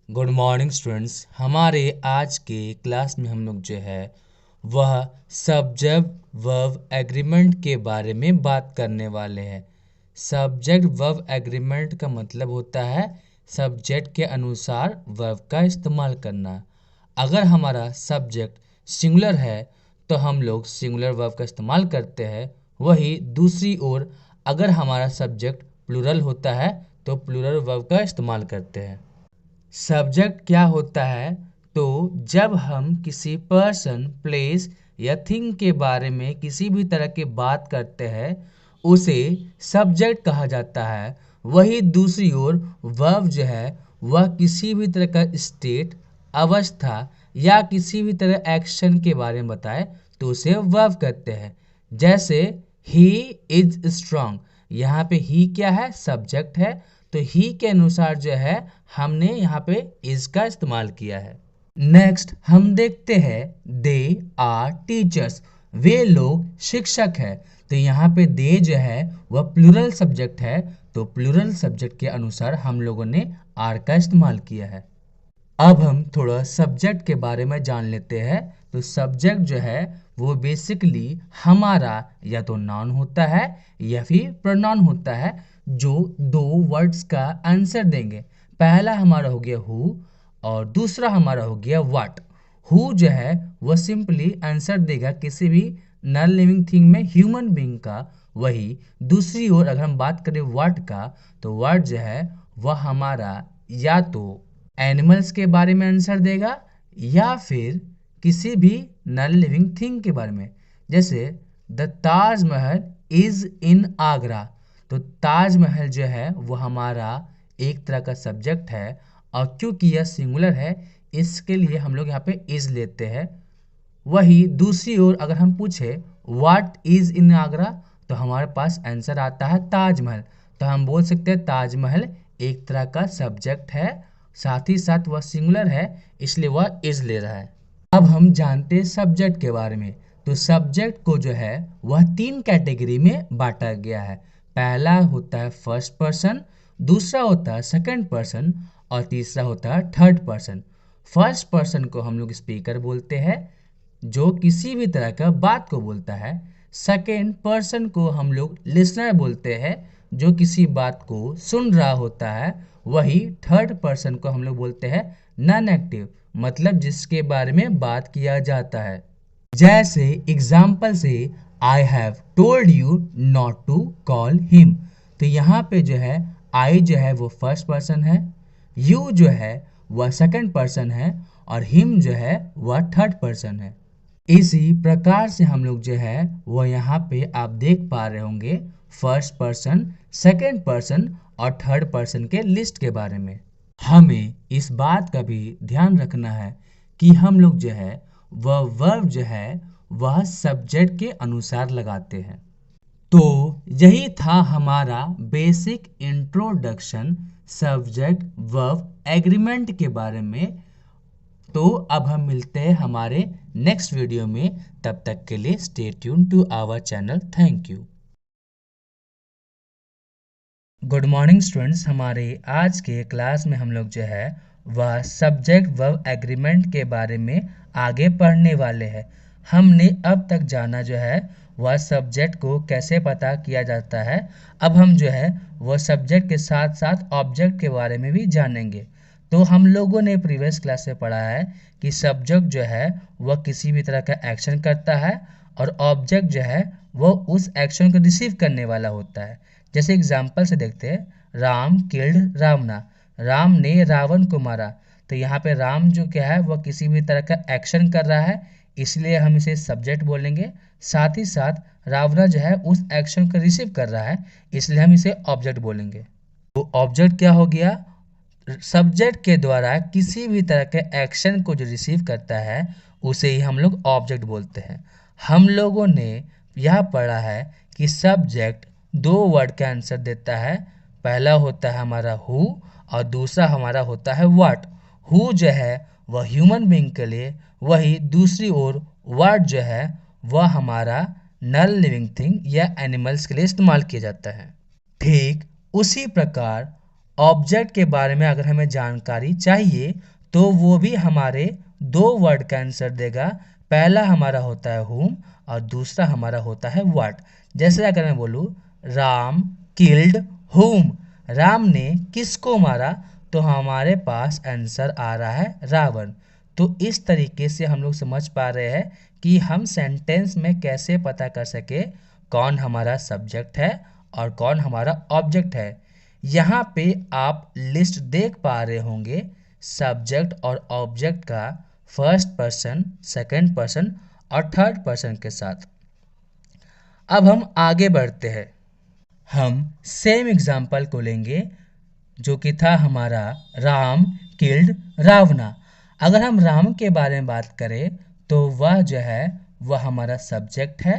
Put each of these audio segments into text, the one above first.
Good morning students. हमारे आज के क्लास में हम लोग जो है वह सब्जेक्ट वर्ब एग्रीमेंट के बारे में बात करने वाले हैं। सब्जेक्ट वर्ब एग्रीमेंट का मतलब होता है सब्जेक्ट के अनुसार वर्ब का इस्तेमाल करना। अगर हमारा सब्जेक्ट सिंगुलर है तो हम लोग सिंगुलर वर्ब का इस्तेमाल करते हैं। वही दूसरी ओर अगर हमारा सब्जेक्ट प्लूरल होता है तो प्लूरल वर्ब का इस्तेमाल करते हैं। सब्जेक्ट क्या होता है? तो जब हम किसी पर्सन, प्लेस या थिंग के बारे में किसी भी तरह की बात करते हैं उसे सब्जेक्ट कहा जाता है। वही दूसरी ओर वर्ब जो है वह किसी भी तरह का स्टेट, अवस्था या किसी भी तरह एक्शन के बारे में बताए तो उसे वर्ब कहते हैं। जैसे ही इज स्ट्रांग, यहाँ पे ही क्या है? सब्जेक्ट है। तो ही के अनुसार जो है हमने यहाँ पे इज का इस्तेमाल किया है। नेक्स्ट हम देखते हैं दे आर टीचर्स, वे लोग शिक्षक है। तो यहाँ पे दे जो है वह प्लूरल सब्जेक्ट है, तो प्लूरल सब्जेक्ट के अनुसार हम लोगों ने आर का इस्तेमाल किया है। अब हम थोड़ा सब्जेक्ट के बारे में जान लेते हैं। तो सब्जेक्ट जो है वो बेसिकली हमारा या तो नाउन होता है या फिर प्रोनाउन होता है, जो दो वर्ड्स का आंसर देंगे। पहला हमारा हो गया हु और दूसरा हमारा हो गया व्हाट। हु जो है वह सिंपली आंसर देगा किसी भी नॉन लिविंग थिंग में ह्यूमन बीइंग का। वही दूसरी ओर अगर हम बात करें व्हाट का, तो व्हाट जो है वह हमारा या तो एनिमल्स के बारे में आंसर देगा या फिर किसी भी नॉन लिविंग थिंग के बारे में। जैसे the Taj Mahal is in Agra, तो ताजमहल जो है वो हमारा एक तरह का सब्जेक्ट है, और क्योंकि यह सिंगुलर है इसके लिए हम लोग यहाँ पे इज लेते हैं। वही दूसरी ओर अगर हम पूछे व्हाट इज इन आगरा, तो हमारे पास आंसर आता है ताजमहल। तो हम बोल सकते हैं ताजमहल एक तरह का सब्जेक्ट है, साथ ही साथ वह सिंगुलर है, इसलिए वह इज ले रहा है। अब हम जानते हैं सब्जेक्ट के बारे में। तो सब्जेक्ट को जो है वह तीन कैटेगरी में बांटा गया है। पहला होता है फर्स्ट पर्सन, दूसरा होता है सेकंड पर्सन और तीसरा होता है थर्ड पर्सन। फर्स्ट पर्सन को हम लोग स्पीकर बोलते हैं, जो किसी भी तरह का बात को बोलता है। सेकेंड पर्सन को हम लोग लिसनर बोलते हैं, जो किसी बात को सुन रहा होता है। वही थर्ड पर्सन को हम लोग बोलते हैं नॉन एक्टिव, मतलब जिसके बारे में बात किया जाता है। जैसे एग्जाम्पल से I have told you not to call him, तो यहाँ पे जो है आई जो है वो फर्स्ट पर्सन है, यू जो है वह सेकंड पर्सन है और हिम जो है वह थर्ड पर्सन है। इसी प्रकार से हम लोग जो है वो यहाँ पे आप देख पा रहे होंगे फर्स्ट पर्सन, सेकंड पर्सन और थर्ड पर्सन के लिस्ट के बारे में। हमें इस बात का भी ध्यान रखना है कि हम लोग जो है वह वर्ब जो है वह सब्जेक्ट के अनुसार लगाते हैं। तो यही था हमारा basic introduction subject verb agreement के बारे में। तो अब हम मिलते हैं हमारे नेक्स्ट वीडियो में। तब तक के लिए stay tune to our channel. Thank you. Good morning students. हमारे आज के क्लास में हम लोग जो है वह सब्जेक्ट वर्ब एग्रीमेंट के बारे में आगे पढ़ने वाले हैं। हमने अब तक जाना जो है वह सब्जेक्ट को कैसे पता किया जाता है। अब हम जो है वह सब्जेक्ट के साथ साथ ऑब्जेक्ट के बारे में भी जानेंगे। तो हम लोगों ने प्रीवियस क्लास से पढ़ा है कि सब्जेक्ट जो है वह किसी भी तरह का एक्शन करता है और ऑब्जेक्ट जो है वह उस एक्शन को रिसीव करने वाला होता है। जैसे एग्जाम्पल से देखते हैं, राम किल्ड रावणा, राम ने रावण को मारा। तो यहाँ पे राम जो क्या है वह किसी भी तरह का एक्शन कर रहा है, इसलिए हम इसे सब्जेक्ट बोलेंगे। साथ ही साथ रावणा जो है उस एक्शन को रिसीव कर रहा है, इसलिए हम इसे ऑब्जेक्ट बोलेंगे। तो ऑब्जेक्ट क्या हो गया? सब्जेक्ट के द्वारा किसी भी तरह के एक्शन को जो रिसीव करता है उसे ही हम लोग ऑब्जेक्ट बोलते हैं। हम लोगों ने यह पढ़ा है कि सब्जेक्ट दो वर्ड का आंसर देता है। पहला होता है हमारा हु और दूसरा हमारा होता है व्हाट। हु जो है वह ह्यूमन बीइंग के लिए, वही दूसरी ओर व्हाट जो है वह हमारा नॉन लिविंग थिंग या एनिमल्स के लिए इस्तेमाल किया जाता है। ठीक उसी प्रकार ऑब्जेक्ट के बारे में अगर हमें जानकारी चाहिए तो वो भी हमारे दो वर्ड का आंसर देगा। पहला हमारा होता है whom और दूसरा हमारा होता है what। जैसे अगर मैं बोलूँ राम किल्ड whom, राम ने किसको मारा, तो हमारे पास आंसर आ रहा है रावण। तो इस तरीके से हम लोग समझ पा रहे हैं कि हम सेंटेंस में कैसे पता कर सके कौन हमारा सब्जेक्ट है और कौन हमारा ऑब्जेक्ट है। यहाँ पे आप लिस्ट देख पा रहे होंगे सब्जेक्ट और ऑब्जेक्ट का फर्स्ट पर्सन, सेकंड पर्सन और थर्ड पर्सन के साथ। अब हम आगे बढ़ते हैं। हम सेम एग्जाम्पल को लेंगे जो कि था हमारा राम किल्ड रावणा। अगर हम राम के बारे में बात करें तो वह जो है वह हमारा सब्जेक्ट है।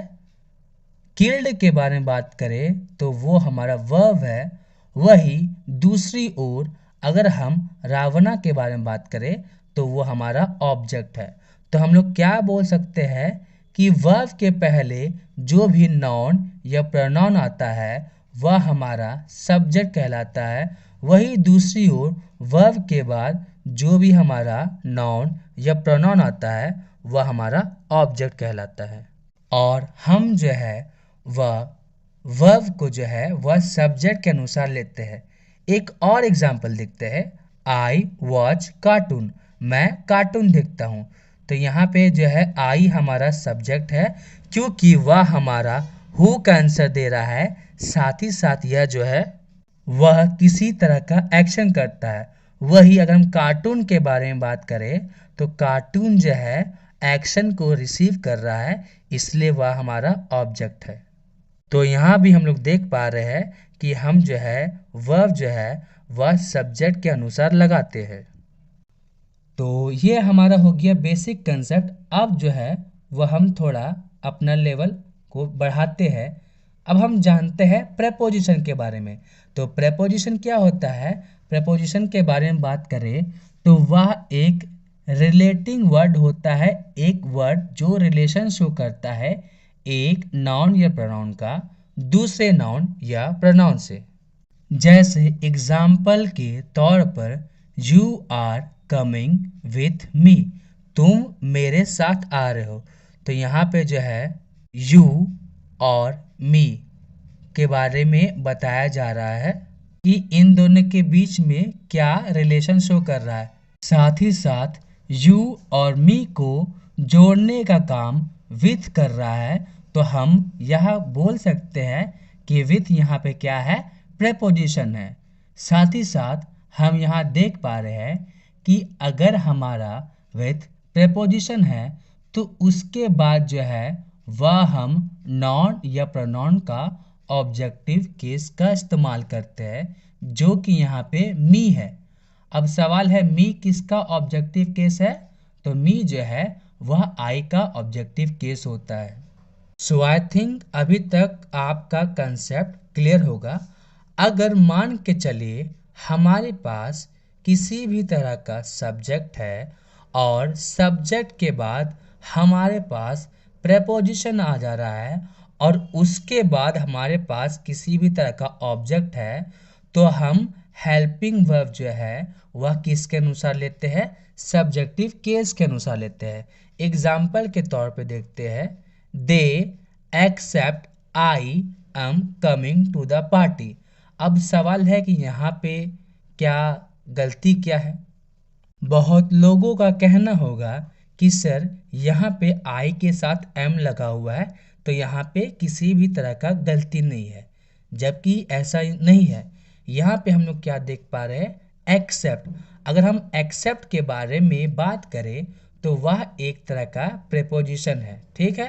किल्ड के बारे में बात करें तो वो हमारा वर्ब है। वही दूसरी ओर अगर हम रावणा के बारे में बात करें तो वो हमारा ऑब्जेक्ट है। तो हम लोग क्या बोल सकते हैं कि वर्ब के पहले जो भी नाउन या प्रोनाउन आता है वह हमारा सब्जेक्ट कहलाता है। वही दूसरी ओर वर्ब के बाद जो भी हमारा नाउन या प्रोनाउन आता है वह हमारा ऑब्जेक्ट कहलाता है। और हम जो है वह वर्ब को जो है वह सब्जेक्ट के अनुसार लेते हैं। एक और एग्जांपल देखते हैं। आई वॉच कार्टून, मैं कार्टून देखता हूँ। तो यहाँ पे जो है आई हमारा सब्जेक्ट है क्योंकि वह हमारा हु का आंसर दे रहा है। साथ ही साथ यह जो है वह किसी तरह का एक्शन करता है। वही अगर हम कार्टून के बारे में बात करें तो कार्टून जो है एक्शन को रिसीव कर रहा है, इसलिए वह हमारा ऑब्जेक्ट है। तो यहाँ भी हम लोग देख पा रहे हैं कि हम जो है वर्ब जो है वह सब्जेक्ट के अनुसार लगाते हैं। तो ये हमारा हो गया बेसिक कंसेप्ट। अब जो है वह हम थोड़ा अपना लेवल को बढ़ाते हैं। अब हम जानते हैं प्रेपोजिशन के बारे में। तो प्रेपोजिशन क्या होता है? प्रेपोजिशन के बारे में बात करें तो वह एक रिलेटिंग वर्ड होता है, एक वर्ड जो रिलेशन शो करता है एक नाउन या प्रोनाउन का दूसरे नाउन या प्रोनाउन से। जैसे एग्जाम्पल के तौर पर you are coming with me, तुम मेरे साथ आ रहे हो। तो यहाँ पे जो है यू और मी के बारे में बताया जा रहा है कि इन दोनों के बीच में क्या रिलेशन शो कर रहा है। साथ ही साथ यू और मी को जोड़ने का काम विथ कर रहा है। तो हम यह बोल सकते हैं कि विथ यहाँ पे क्या है? प्रेपोजिशन है। साथ ही साथ हम यहाँ देख पा रहे हैं कि अगर हमारा विथ प्रेपोजिशन है तो उसके बाद जो है वह हम नाउन या प्रोनाउन का ऑब्जेक्टिव केस का इस्तेमाल करते हैं जो कि यहाँ पे मी है। अब सवाल है मी किसका ऑब्जेक्टिव केस है? तो मी जो है वह आई का ऑब्जेक्टिव केस होता है। सो आई थिंक अभी तक आपका कंसेप्ट क्लियर होगा। अगर मान के चलिए हमारे पास किसी भी तरह का सब्जेक्ट है और सब्जेक्ट के बाद हमारे पास प्रेपोजिशन आ जा रहा है और उसके बाद हमारे पास किसी भी तरह का ऑब्जेक्ट है, तो हम हेल्पिंग वर्ब जो है वह किसके अनुसार लेते हैं? सब्जेक्टिव केस के अनुसार लेते हैं। एग्जाम्पल के तौर पे देखते हैं, they accept I am coming to the party. अब सवाल है कि यहाँ पे क्या गलती क्या है? बहुत लोगों का कहना होगा कि सर यहाँ पे आई के साथ एम लगा हुआ है तो यहाँ पे किसी भी तरह का गलती नहीं है, जबकि ऐसा नहीं है। यहाँ पे हम लोग क्या देख पा रहे हैं? एक्सेप्ट। अगर हम एक्सेप्ट के बारे में बात करें तो वह एक तरह का प्रीपोजिशन है, ठीक है।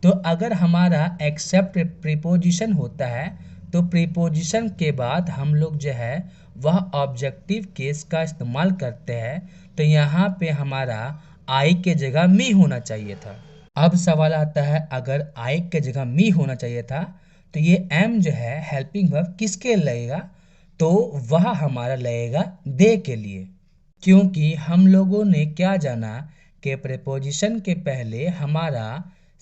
तो अगर हमारा एक्सेप्ट प्रीपोजिशन होता है तो प्रीपोजिशन के बाद हम लोग जो है वह ऑब्जेक्टिव केस का इस्तेमाल करते हैं। तो यहाँ पे हमारा आई के जगह मी होना चाहिए था। अब सवाल आता है अगर आई के जगह मी होना चाहिए था तो ये एम जो है हेल्पिंग वर्ब किसके लगेगा? तो वह हमारा लगेगा दे के लिए, क्योंकि हम लोगों ने क्या जाना कि प्रीपोजिशन के पहले हमारा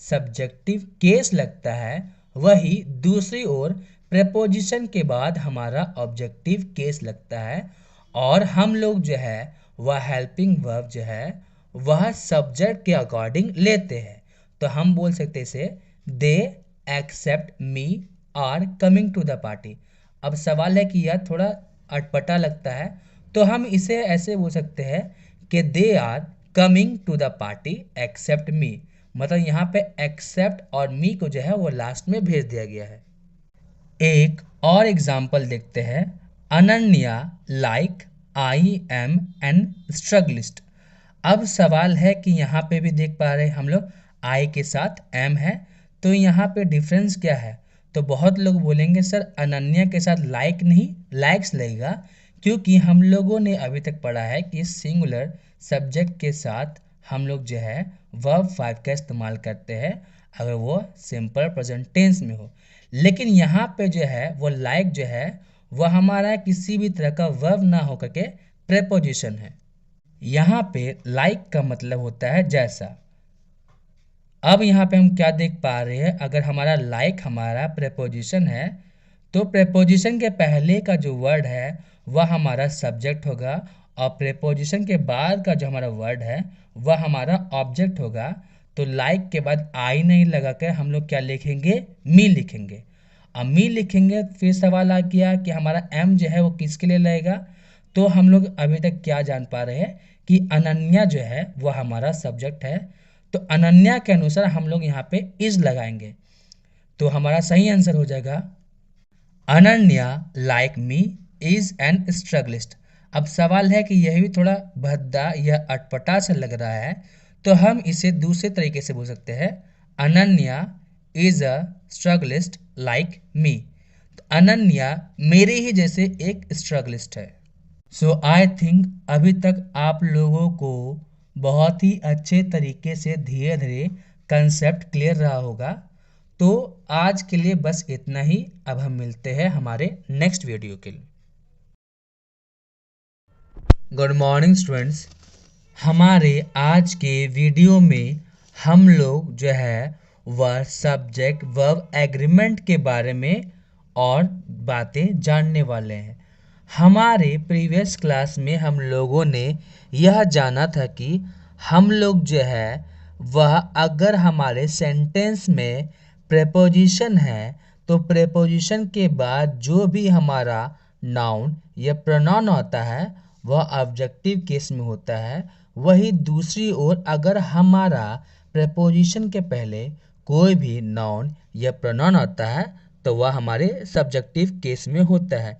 सब्जेक्टिव केस लगता है, वही दूसरी ओर प्रेपोजिशन के बाद हमारा ऑब्जेक्टिव केस लगता है और हम लोग जो है वह हेल्पिंग वर्ब जो है वह सब्जेक्ट के अकॉर्डिंग लेते हैं। तो हम बोल सकते हैं इसे they accept me are coming to the party. अब सवाल है कि यह थोड़ा अटपटा लगता है, तो हम इसे ऐसे बोल सकते हैं कि they are coming to the party except me. मतलब यहाँ पे एक्सेप्ट और मी को जो है वो लास्ट में भेज दिया गया है। एक और एग्जाम्पल देखते हैं। Ananya like I am an strugglist. अब सवाल है कि यहाँ पे भी देख पा रहे हैं हम लोग आई के साथ एम है, तो यहाँ पे डिफरेंस क्या है? तो बहुत लोग बोलेंगे सर अनन्या के साथ लाइक नहीं लाइक्स लगेगा, क्योंकि हम लोगों ने अभी तक पढ़ा है कि सिंगुलर सब्जेक्ट के साथ हम लोग जो है वर्ब 5 का इस्तेमाल करते हैं अगर वो सिंपल प्रेजेंट टेंस में हो। लेकिन यहाँ पे जो है वो लाइक जो है वह हमारा किसी भी तरह का वर्ब ना होकर के प्रेपोजिशन है। यहाँ पे लाइक का मतलब होता है जैसा। अब यहाँ पे हम क्या देख पा रहे हैं, अगर हमारा लाइक हमारा प्रेपोजिशन है तो प्रेपोजिशन के पहले का जो वर्ड है वह हमारा सब्जेक्ट होगा और प्रेपोजिशन के बाद का जो हमारा वर्ड है वह हमारा ऑब्जेक्ट होगा। तो लाइक के बाद आई नहीं लगा कर हम लोग क्या लिखेंगे? मी लिखेंगे। अब मी लिखेंगे फिर सवाल आ गया कि हमारा एम जो है वो किसके लिए लगेगा? तो हम लोग अभी तक क्या जान पा रहे हैं कि अनन्या जो है वह हमारा सब्जेक्ट है, तो अनन्या के अनुसार हम लोग यहाँ पे इज लगाएंगे। तो हमारा सही आंसर हो जाएगा Ananya like me is an strugglist. अब सवाल है कि यह भी थोड़ा भद्दा या अटपटा सा लग रहा है, तो हम इसे दूसरे तरीके से बोल सकते हैं Ananya is a strugglist like me. Ananya मेरे ही जैसे एक स्ट्रगलिस्ट है। सो आई थिंक अभी तक आप लोगों को बहुत ही अच्छे तरीके से धीरे धीरे कंसेप्ट क्लियर रहा होगा। तो आज के लिए बस इतना ही। अब हम मिलते हैं हमारे नेक्स्ट वीडियो के लिए। Good morning students. हमारे आज के वीडियो में हम लोग जो है वह सब्जेक्ट वर्ब एग्रीमेंट के बारे में और बातें जानने वाले हैं। हमारे प्रीवियस क्लास में हम लोगों ने यह जाना था कि हम लोग जो है वह अगर हमारे सेंटेंस में प्रेपोजिशन है तो प्रेपोजिशन के बाद जो भी हमारा नाउन या प्रोनाउन होता है वह ऑब्जेक्टिव केस में होता है। वही दूसरी ओर अगर हमारा प्रेपोजिशन के पहले कोई भी नाउन या प्रोनाउन आता है तो वह हमारे सब्जेक्टिव केस में होता है।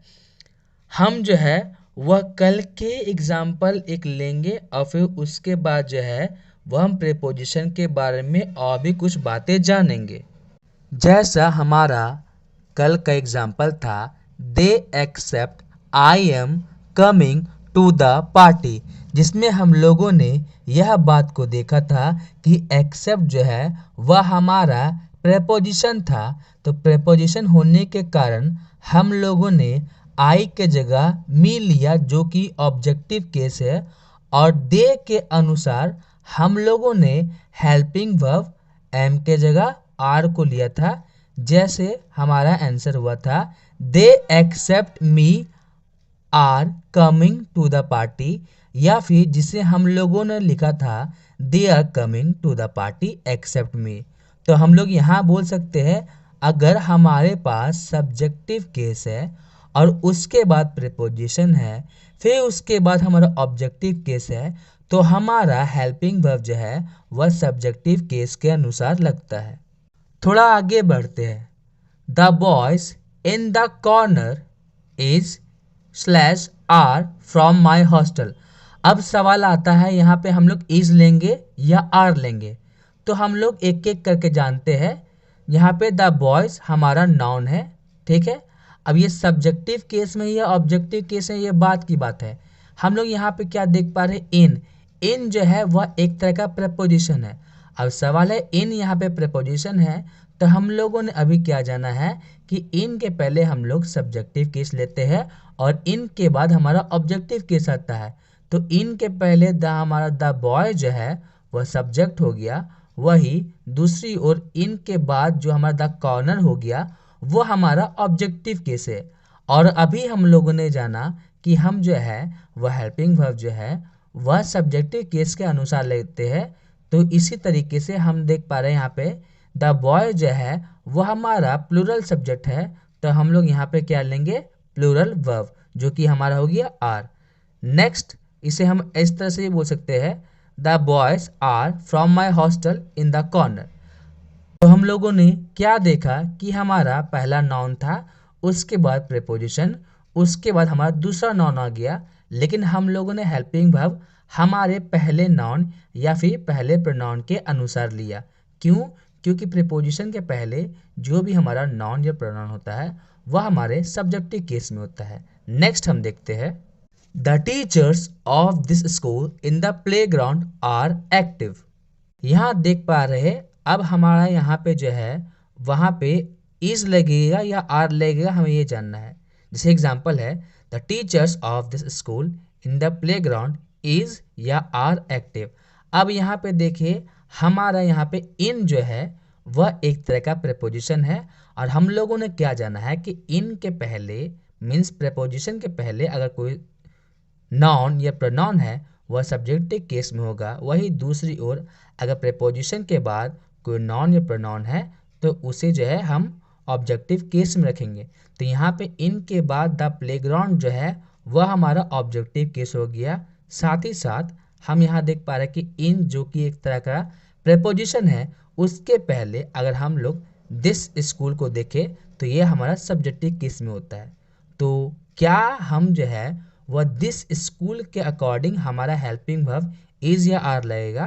हम जो है वह कल के एग्जाम्पल एक लेंगे और फिर उसके बाद जो है वह हम प्रेपोजिशन के बारे में और भी कुछ बातें जानेंगे। जैसा हमारा कल का एग्जाम्पल था they accept I am coming to the party, जिसमें हम लोगों ने यह बात को देखा था कि एक्सेप्ट जो है वह हमारा प्रेपोजिशन था। तो प्रेपोजिशन होने के कारण हम लोगों ने आई के जगह मी लिया जो कि ऑब्जेक्टिव केस है, और दे के अनुसार हम लोगों ने हेल्पिंग वर्ब एम के जगह आर को लिया था। जैसे हमारा आंसर हुआ था they accept me are coming to the party, या फिर जिसे हम लोगों ने लिखा था they are coming to the party except me. तो हम लोग यहाँ बोल सकते हैं अगर हमारे पास सब्जेक्टिव केस है और उसके बाद प्रीपोजिशन है फिर उसके बाद हमारा ऑब्जेक्टिव केस है तो हमारा हेल्पिंग वर्ब जो है वह सब्जेक्टिव केस के अनुसार लगता है। थोड़ा आगे बढ़ते हैं। The boys in the corner is slash are from my hostel. अब सवाल आता है यहाँ पे हम लोग इज लेंगे या आर लेंगे, तो हम लोग एक एक करके जानते हैं। यहाँ पे द बॉयज हमारा नाउन है, ठीक है। अब ये सब्जेक्टिव केस में या ऑब्जेक्टिव केस में ये बात की बात है। हम लोग यहाँ पे क्या देख पा रहे हैं इन इन जो है वह एक तरह का प्रेपोजिशन है। अब सवाल है इन यहाँ पे प्रेपोजिशन है तो हम लोगों ने अभी क्या जाना है कि इन के पहले हम लोग सब्जेक्टिव केस लेते हैं और इन के बाद हमारा ऑब्जेक्टिव केस आता है। तो इन के पहले द हमारा द बॉय जो है वह सब्जेक्ट हो गया, वही दूसरी ओर इन के बाद जो हमारा द कॉर्नर हो गया वो हमारा ऑब्जेक्टिव केस है। और अभी हम लोगों ने जाना कि हम जो है वह हेल्पिंग वर्ब जो है वह सब्जेक्टिव केस के अनुसार लेते हैं। तो इसी तरीके से हम देख पा रहे हैं यहाँ पे द बॉय जो है वह हमारा प्लूरल सब्जेक्ट है, तो हम लोग यहाँ पे क्या लेंगे, प्लूरल वर्ब, जो कि हमारा हो गया आर। नेक्स्ट इसे हम इस तरह से भी बोल सकते हैं, the boys are from my hostel in the corner. तो हम लोगों ने क्या देखा कि हमारा पहला नाउन था, उसके बाद प्रीपोजिशन, उसके बाद हमारा दूसरा नाउन आ गया, लेकिन हम लोगों ने हेल्पिंग वर्ब हमारे पहले नाउन या फिर पहले प्रोनाउन के अनुसार लिया। क्यों? क्योंकि प्रीपोजिशन के पहले जो भी हमारा नाउन या प्रोनाउन होता है वह हमारे सब्जेक्टिव केस में होता है। नेक्स्ट हम देखते हैं, the teachers of this school in the playground are active. यहाँ देख पा रहे हैं, अब हमारा यहाँ पे जो है वहाँ पे इज लगेगा या आर लगेगा, हमें ये जानना है। जैसे एग्जांपल है, the teachers of this school in the playground is या आर एक्टिव। अब यहाँ पे देखिए हमारा यहाँ पे इन जो है वह एक तरह का प्रेपोजिशन है, और हम लोगों ने क्या जाना है कि इन के पहले मीन्स प्रेपोजिशन के पहले अगर कोई नाउन या प्रोनाउन है वह सब्जेक्टिव केस में होगा। वही दूसरी ओर अगर प्रेपोजिशन के बाद कोई नाउन या प्रोनाउन है तो उसे जो है हम ऑब्जेक्टिव केस में रखेंगे। तो यहाँ पे इन के बाद द प्लेग्राउंड जो है वह हमारा ऑब्जेक्टिव केस हो गया। साथ ही साथ हम यहाँ देख पा रहे हैं कि इन जो कि एक तरह का प्रेपोजिशन है, उसके पहले अगर हम लोग दिस स्कूल को देखें तो ये हमारा सब्जेक्टिव केस में होता है। तो क्या हम जो है वह दिस स्कूल के अकॉर्डिंग हमारा हेल्पिंग वर्ब इज या आर लगेगा?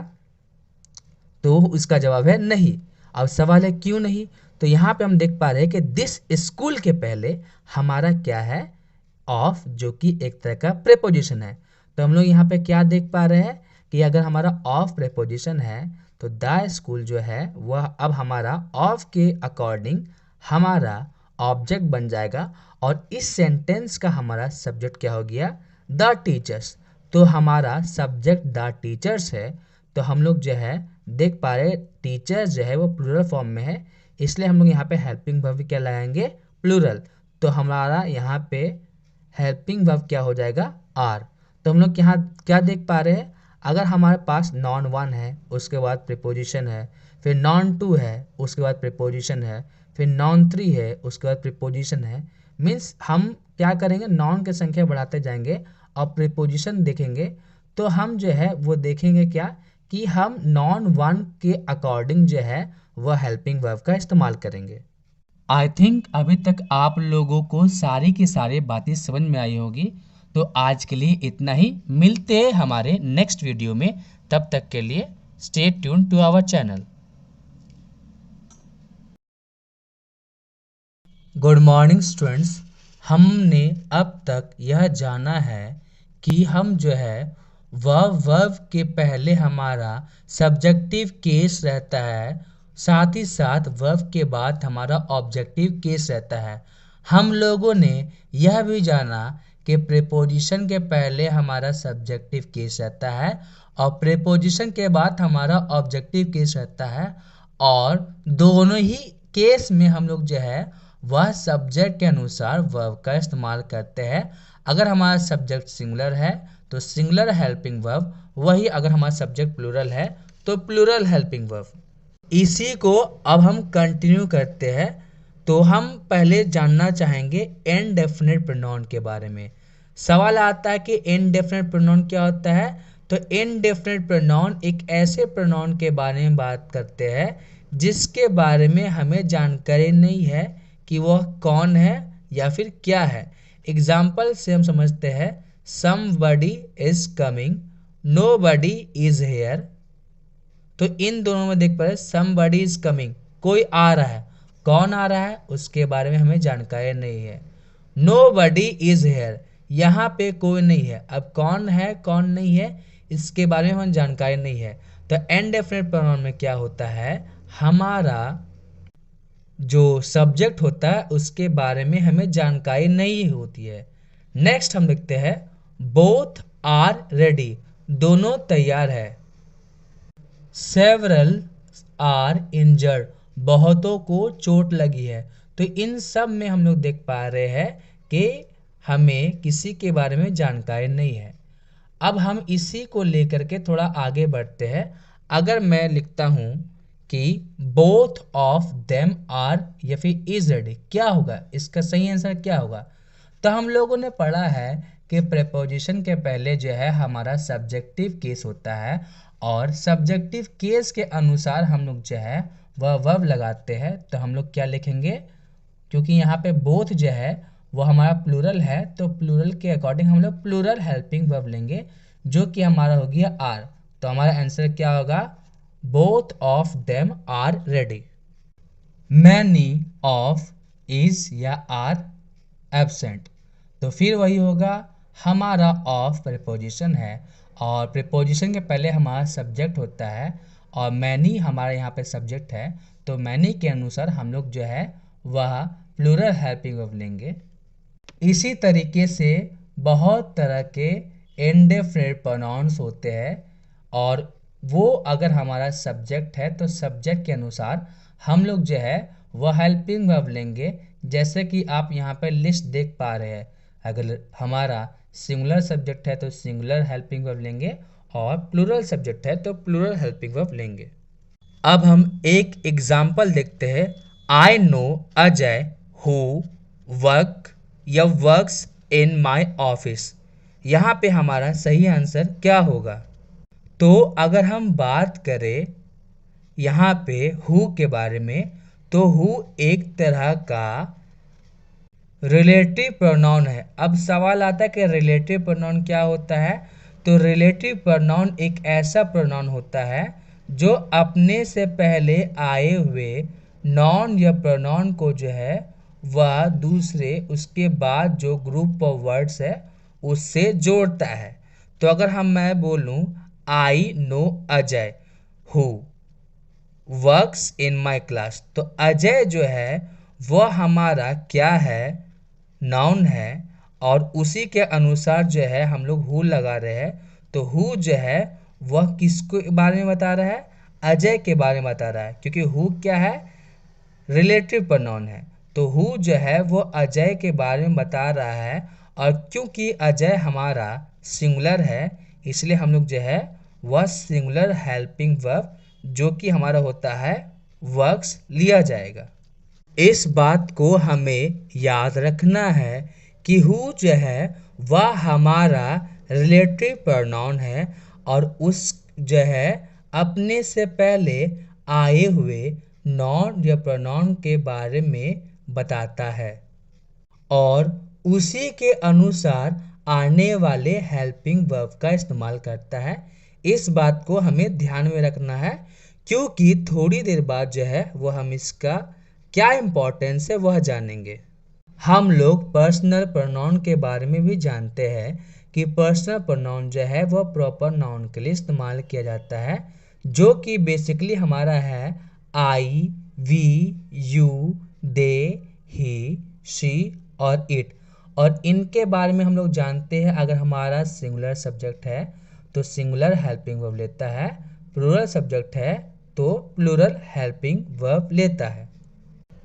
तो इसका जवाब है नहीं। अब सवाल है क्यों नहीं? तो यहाँ पे हम देख पा रहे हैं कि दिस स्कूल के पहले हमारा क्या है, ऑफ, जो कि एक तरह का प्रेपोजिशन है। तो हम लोग यहाँ पे क्या देख पा रहे हैं कि अगर हमारा ऑफ प्रेपोजिशन है तो द स्कूल जो है वह अब हमारा ऑफ के अकॉर्डिंग हमारा ऑब्जेक्ट बन जाएगा, और इस सेंटेंस का हमारा सब्जेक्ट क्या हो गया, द टीचर्स। तो हमारा सब्जेक्ट द टीचर्स है, तो हम लोग जो है देख पा रहे टीचर्स जो है वो प्लूरल फॉर्म में है, इसलिए हम लोग यहाँ पे हेल्पिंग वर्ब क्या लगाएंगे, प्लूरल। तो हमारा यहाँ पे हेल्पिंग वर्ब क्या हो जाएगा, आर। तो हम लोग यहाँ क्या देख पा रहे हैं, अगर हमारे पास नॉन वन है उसके बाद प्रीपोजिशन है, फिर नॉन टू है उसके बाद प्रीपोजिशन है, फिर नॉन थ्री है उसके बाद प्रीपोजिशन है, मीन्स हम क्या करेंगे, नॉन की संख्या बढ़ाते जाएंगे और प्रीपोजिशन देखेंगे। तो हम जो है वो देखेंगे क्या कि हम नॉन वन के अकॉर्डिंग जो है वह हेल्पिंग वर्ब का इस्तेमाल करेंगे। आई थिंक अभी तक आप लोगों को सारी की सारी बातें समझ में आई होगी। तो आज के लिए इतना ही, मिलते हैं हमारे नेक्स्ट वीडियो में। तब तक के लिए stay tune to our channel. Good morning students, हमने अब तक यह जाना है कि हम जो है वह वर्ब के पहले हमारा सब्जेक्टिव केस रहता है, साथ ही साथ वर्ब के बाद हमारा ऑब्जेक्टिव केस रहता है। हम लोगों ने यह भी जाना कि प्रीपोजिशन के पहले हमारा सब्जेक्टिव केस रहता है और प्रीपोजिशन के बाद हमारा ऑब्जेक्टिव केस रहता है, और दोनों ही केस में हम लोग जो है वह सब्जेक्ट के अनुसार वर्ब का इस्तेमाल करते हैं। अगर हमारा सब्जेक्ट सिंगुलर है तो सिंगुलर हेल्पिंग वर्ब, वही अगर हमारा सब्जेक्ट प्लूरल है तो प्लूरल हेल्पिंग वर्ब। इसी को अब हम कंटिन्यू करते हैं। तो हम पहले जानना चाहेंगे इनडेफिनिट प्रोनाउन के बारे में। सवाल आता है कि इनडेफिनिट प्रोनाउन क्या होता है। तो इनडेफिनिट प्रोनाउन एक ऐसे प्रोनाउन के बारे में बात करते हैं जिसके बारे में हमें जानकारी नहीं है कि वह कौन है या फिर क्या है। एग्जाम्पल से हम समझते हैं, somebody is coming, nobody is here। तो इन दोनों में देख पा रहे somebody is coming, कोई आ रहा है, कौन आ रहा है उसके बारे में हमें जानकारी नहीं है। nobody is here, यहाँ पे कोई नहीं है। अब कौन है कौन नहीं है इसके बारे में हमें जानकारी नहीं है। तो इनडेफिनिट प्रोनाउन में क्या होता है, हमारा जो सब्जेक्ट होता है उसके बारे में हमें जानकारी नहीं होती है। नेक्स्ट हम देखते हैं, बोथ आर रेडी, दोनों तैयार है। सेवरल आर इंजर्ड, बहुतों को चोट लगी है। तो इन सब में हम लोग देख पा रहे हैं कि हमें किसी के बारे में जानकारी नहीं है। अब हम इसी को लेकर के थोड़ा आगे बढ़ते हैं। अगर मैं लिखता हूँ कि बोथ ऑफ देम आर या फिर इज रेडी, क्या होगा? इसका सही आंसर क्या होगा? तो हम लोगों ने पढ़ा है कि प्रेपोजिशन के पहले जो है हमारा सब्जेक्टिव केस होता है, और सब्जेक्टिव केस के अनुसार हम लोग जो है वह वर्ब लगाते हैं। तो हम लोग क्या लिखेंगे? क्योंकि यहाँ पे बोथ जो है वो हमारा प्लूरल है, तो प्लूरल के अकॉर्डिंग हम लोग प्लूरल हेल्पिंग वर्ब लेंगे, जो कि हमारा हो गया आर। तो हमारा आंसर क्या होगा? Both of them are ready. Many of is या आर एब्सेंट, तो फिर वही होगा, हमारा ऑफ प्रीपोजिशन है और प्रीपोजिशन के पहले हमारा सब्जेक्ट होता है और मैनी हमारा यहाँ पे सब्जेक्ट है, तो मैनी के अनुसार हम लोग जो है वह प्लूरल हेल्पिंग वर्ब लेंगे। इसी तरीके से बहुत तरह के इंडेफिनिट प्रोनाउंस होते हैं, और वो अगर हमारा सब्जेक्ट है तो सब्जेक्ट के अनुसार हम लोग जो है वह हेल्पिंग वर्ब लेंगे। जैसे कि आप यहाँ पर लिस्ट देख पा रहे हैं, अगर हमारा सिंगुलर सब्जेक्ट है तो सिंगुलर हेल्पिंग वर्ब लेंगे, और प्लूरल सब्जेक्ट है तो प्लूरल हेल्पिंग वर्ब लेंगे। अब हम एक एग्जाम्पल देखते हैं। I know Ajay who work या वर्क्स इन माई ऑफिस, यहाँ पे हमारा सही आंसर क्या होगा? तो अगर हम बात करें यहाँ पे हु के बारे में, तो हु एक तरह का रिलेटिव प्रोनाउन है। अब सवाल आता है कि रिलेटिव प्रोनाउन क्या होता है? तो रिलेटिव प्रोनाउन एक ऐसा प्रोनाउन होता है जो अपने से पहले आए हुए नॉन या प्रोनाउन को जो है वह दूसरे उसके बाद जो ग्रुप ऑफ वर्ड्स है उससे जोड़ता है। तो अगर मैं बोलूं I know Ajay who works in my class, तो अजय जो है वह हमारा क्या है? नाउन है, और उसी के अनुसार जो है हम लोग हु लगा रहे हैं। तो हु जो है वह किसके बारे में बता रहा है? अजय के बारे में बता रहा है, क्योंकि हु क्या है? रिलेटिव प्रोनाउन है। तो हु जो है वो अजय के बारे में बता रहा है, और क्योंकि अजय हमारा सिंगुलर है इसलिए हम लोग जो है वह सिंगुलर हेल्पिंग वर्ब जो कि हमारा होता है वर्क्स लिया जाएगा। इस बात को हमें याद रखना है कि हु जो है वह हमारा रिलेटिव प्रोनाउन है, और उस जो है अपने से पहले आए हुए नाउन या प्रोनाउन के बारे में बताता है, और उसी के अनुसार आने वाले हेल्पिंग वर्ब का इस्तेमाल करता है। इस बात को हमें ध्यान में रखना है, क्योंकि थोड़ी देर बाद जो है वो हम इसका क्या इम्पोर्टेंस है वह जानेंगे। हम लोग पर्सनल प्रोनाउन के बारे में भी जानते हैं कि पर्सनल प्रोनाउन जो है वह प्रॉपर नाउन के लिए इस्तेमाल किया जाता है, जो कि बेसिकली हमारा है I, we, you, they, he, she और इट। और इनके बारे में हम लोग जानते हैं, अगर हमारा सिंगुलर सब्जेक्ट है तो सिंगुलर हेल्पिंग वर्ब लेता है, प्लूरल सब्जेक्ट है तो प्लूरल हेल्पिंग वर्ब लेता है।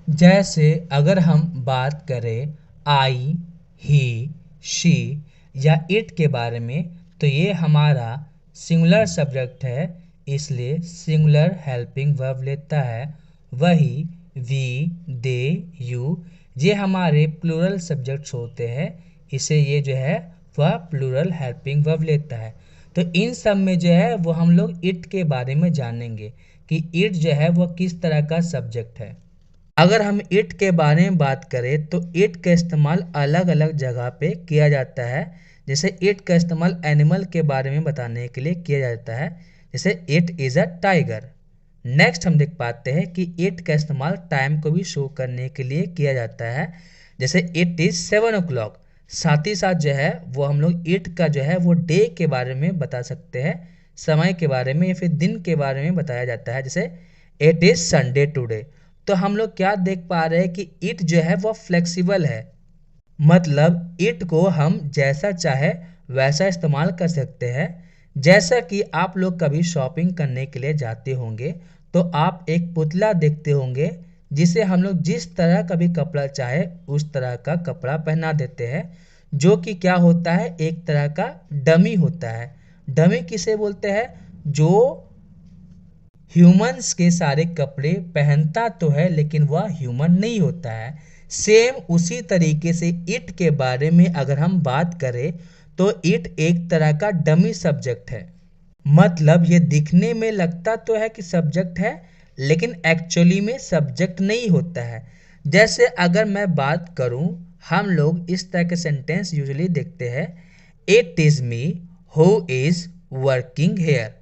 जैसे अगर हम बात करें आई, ही, शी या इट के बारे में, तो ये हमारा सिंगुलर सब्जेक्ट है इसलिए सिंगुलर हेल्पिंग वर्ब लेता है। वही वी, दे, यू ये हमारे प्लूरल सब्जेक्ट्स होते हैं, इसे ये जो है वह प्लूरल हेल्पिंग वर्ब लेता है। तो इन सब में जो है वो हम लोग इट के बारे में जानेंगे कि इट जो है वह किस तरह का सब्जेक्ट है। अगर हम इट के बारे में बात करें तो इट का इस्तेमाल अलग अलग जगह पे किया जाता है। जैसे इट का इस्तेमाल एनिमल के बारे में बताने के लिए किया जाता है, जैसे it is a tiger. Next हम देख पाते हैं कि इट का इस्तेमाल टाइम को भी शो करने के लिए किया जाता है, जैसे इट इज़ 7 o'clock। साथ ही साथ जो है वो हम लोग इट का जो है वो डे के बारे में बता सकते हैं, समय के बारे में या फिर दिन के बारे में बताया जाता है, जैसे इट इज़ संडे टुडे। तो हम लोग क्या देख पा रहे हैं कि इट जो है वो फ्लेक्सिबल है, मतलब इट को हम जैसा चाहे वैसा इस्तेमाल कर सकते हैं। जैसा कि आप लोग कभी शॉपिंग करने के लिए जाते होंगे तो आप एक पुतला देखते होंगे जिसे हम लोग जिस तरह का भी कपड़ा चाहे उस तरह का कपड़ा पहना देते हैं, जो कि क्या होता है, एक तरह का डमी होता है। डमी किसे बोलते हैं? जो ह्यूमंस के सारे कपड़े पहनता तो है लेकिन वह ह्यूमन नहीं होता है। सेम उसी तरीके से इट के बारे में अगर हम बात करें तो इट एक तरह का डमी सब्जेक्ट है। मतलब ये दिखने में लगता तो है कि सब्जेक्ट है लेकिन एक्चुअली में सब्जेक्ट नहीं होता है। जैसे अगर मैं बात करूं, हम लोग इस तरह के सेंटेंस यूजुअली देखते हैं, it is me who is working here.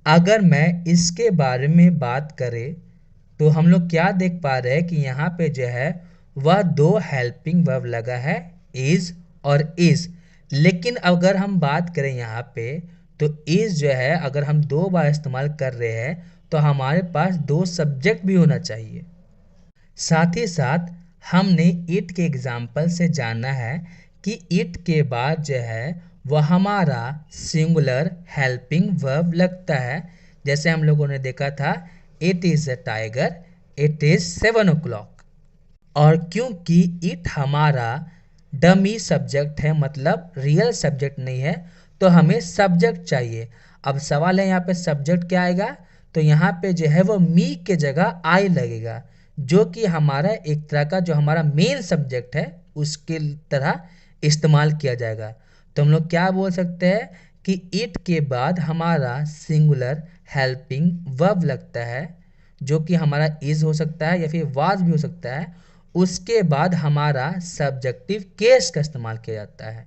अगर मैं इसके बारे में बात करें तो हम लोग क्या देख पा रहे हैं कि यहाँ पे जो है वह दो हेल्पिंग वर्ब लगा है, इज और इज। लेकिन अगर हम बात करें यहाँ पे तो इज जो है अगर हम दो बार इस्तेमाल कर रहे हैं तो हमारे पास दो सब्जेक्ट भी होना चाहिए। साथ ही साथ हमने इट के एग्जाम्पल से जाना है कि इट के बाद जो है वह हमारा सिंगुलर हेल्पिंग वर्ब लगता है। जैसे हम लोगों ने देखा था, it is a tiger, it is 7 o'clock। और क्योंकि इट हमारा डमी सब्जेक्ट है, मतलब रियल सब्जेक्ट नहीं है, तो हमें सब्जेक्ट चाहिए। अब सवाल है यहाँ पे सब्जेक्ट क्या आएगा, तो यहाँ पे जो है वो मी के जगह आई लगेगा, जो कि हमारा एक तरह का जो हमारा मेन सब्जेक्ट है उसके तरह इस्तेमाल किया जाएगा। तो हम लोग क्या बोल सकते हैं कि इट के बाद हमारा सिंगुलर हेल्पिंग वर्ब लगता है, जो कि हमारा इज हो सकता है या फिर वाज भी हो सकता है। उसके बाद हमारा सब्जेक्टिव केस का इस्तेमाल किया जाता है।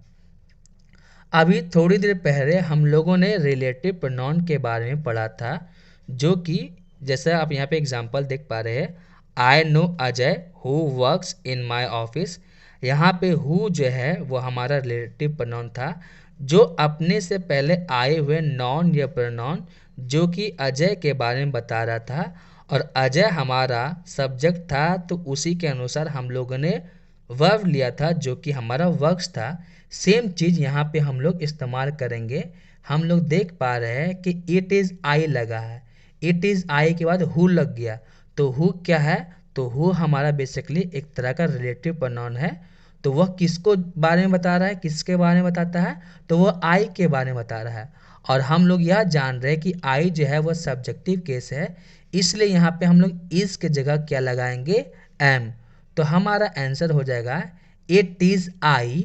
अभी थोड़ी देर पहले हम लोगों ने रिलेटिव प्रोनाउन के बारे में पढ़ा था, जो कि जैसा आप यहाँ पे एग्जांपल देख पा रहे हैं, I know Ajay who works in my office. यहाँ पे हु जो है वो हमारा रिलेटिव प्रोनाउन था, जो अपने से पहले आए हुए नॉन या प्रोनाउन जो कि अजय के बारे में बता रहा था, और अजय हमारा सब्जेक्ट था, तो उसी के अनुसार हम लोगों ने वर्ब लिया था जो कि हमारा वर्क्स था। सेम चीज़ यहाँ पे हम लोग इस्तेमाल करेंगे। हम लोग देख पा रहे हैं कि इट इज़ आई लगा है, इट इज़ आई के बाद हु लग गया, तो हु क्या है, तो हु हमारा बेसिकली एक तरह का रिलेटिव प्रोनाउन है। तो वह किसको बारे में बता रहा है, किसके बारे में बताता है, तो वह आई के बारे में बता रहा है। और हम लोग यह जान रहे हैं कि आई जो है वह सब्जेक्टिव केस है, इसलिए यहाँ पे हम लोग इस के जगह क्या लगाएंगे, एम। तो हमारा आंसर हो जाएगा it is I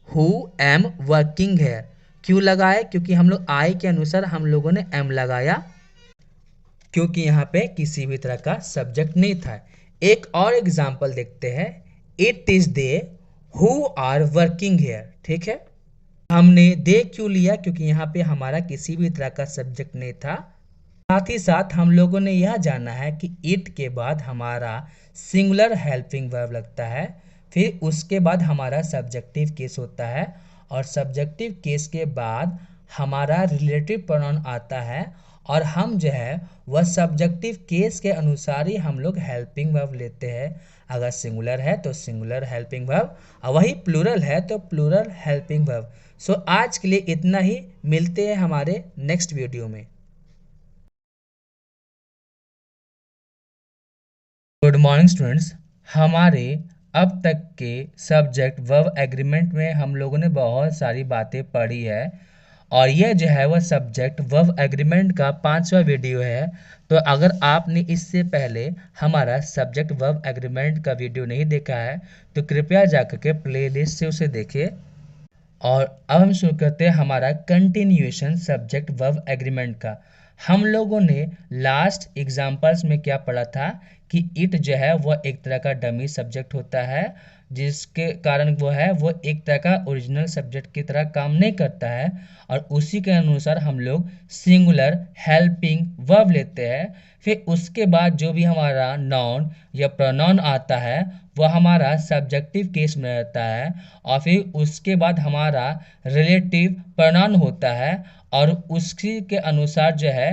who am working है। क्यों लगाए, क्योंकि हम लोग आई के अनुसार हम लोगों ने एम लगाया, क्योंकि यहाँ पे किसी भी तरह का सब्जेक्ट नहीं था। एक और एग्जाम्पल देखते हैं, it is they who are working here. ठीक है, हमने दे क्यों लिया, क्योंकि यहाँ पे हमारा किसी भी तरह का सब्जेक्ट नहीं था। साथ ही साथ हम लोगों ने यह जाना है कि इट के बाद हमारा सिंगुलर हेल्पिंग वर्ब लगता है, फिर उसके बाद हमारा सब्जेक्टिव केस होता है, और सब्जेक्टिव केस के बाद हमारा रिलेटिव प्रोनाउन आता है, और हम जो है वह सब्जेक्टिव केस के अनुसार ही हम लोग हेल्पिंग वर्ब लेते हैं। अगर सिंगुलर है तो सिंगुलर हेल्पिंग वर्ब, और वही प्लूरल है तो प्लूरल हेल्पिंग वर्ब। सो आज के लिए इतना ही, मिलते हैं हमारे नेक्स्ट वीडियो में। Good morning students. हमारे अब तक के सब्जेक्ट वर्ब एग्रीमेंट में हम लोगों ने बहुत सारी बातें पढ़ी है, और यह जो है वह सब्जेक्ट वर्ब एग्रीमेंट का 5वां वीडियो है। तो अगर आपने इससे पहले हमारा सब्जेक्ट वर्ब एग्रीमेंट का वीडियो नहीं देखा है तो कृपया जाकर के प्लेलिस्ट से उसे देखिए। और अब हम शुरू करते हैं हमारा कंटिन्यूएशन सब्जेक्ट वर्ब एग्रीमेंट का। हम लोगों ने लास्ट एग्जाम्पल्स में क्या पढ़ा था कि इट जो है वह एक तरह का डमी सब्जेक्ट होता है, जिसके कारण वो एक तरह का ओरिजिनल सब्जेक्ट की तरह काम नहीं करता है, और उसी के अनुसार हम लोग सिंगुलर हेल्पिंग वर्ब लेते हैं। फिर उसके बाद जो भी हमारा नाउन या प्रोनाउन आता है वह हमारा सब्जेक्टिव केस में रहता है, और फिर उसके बाद हमारा रिलेटिव प्रोनाउन होता है, और उसी के अनुसार जो है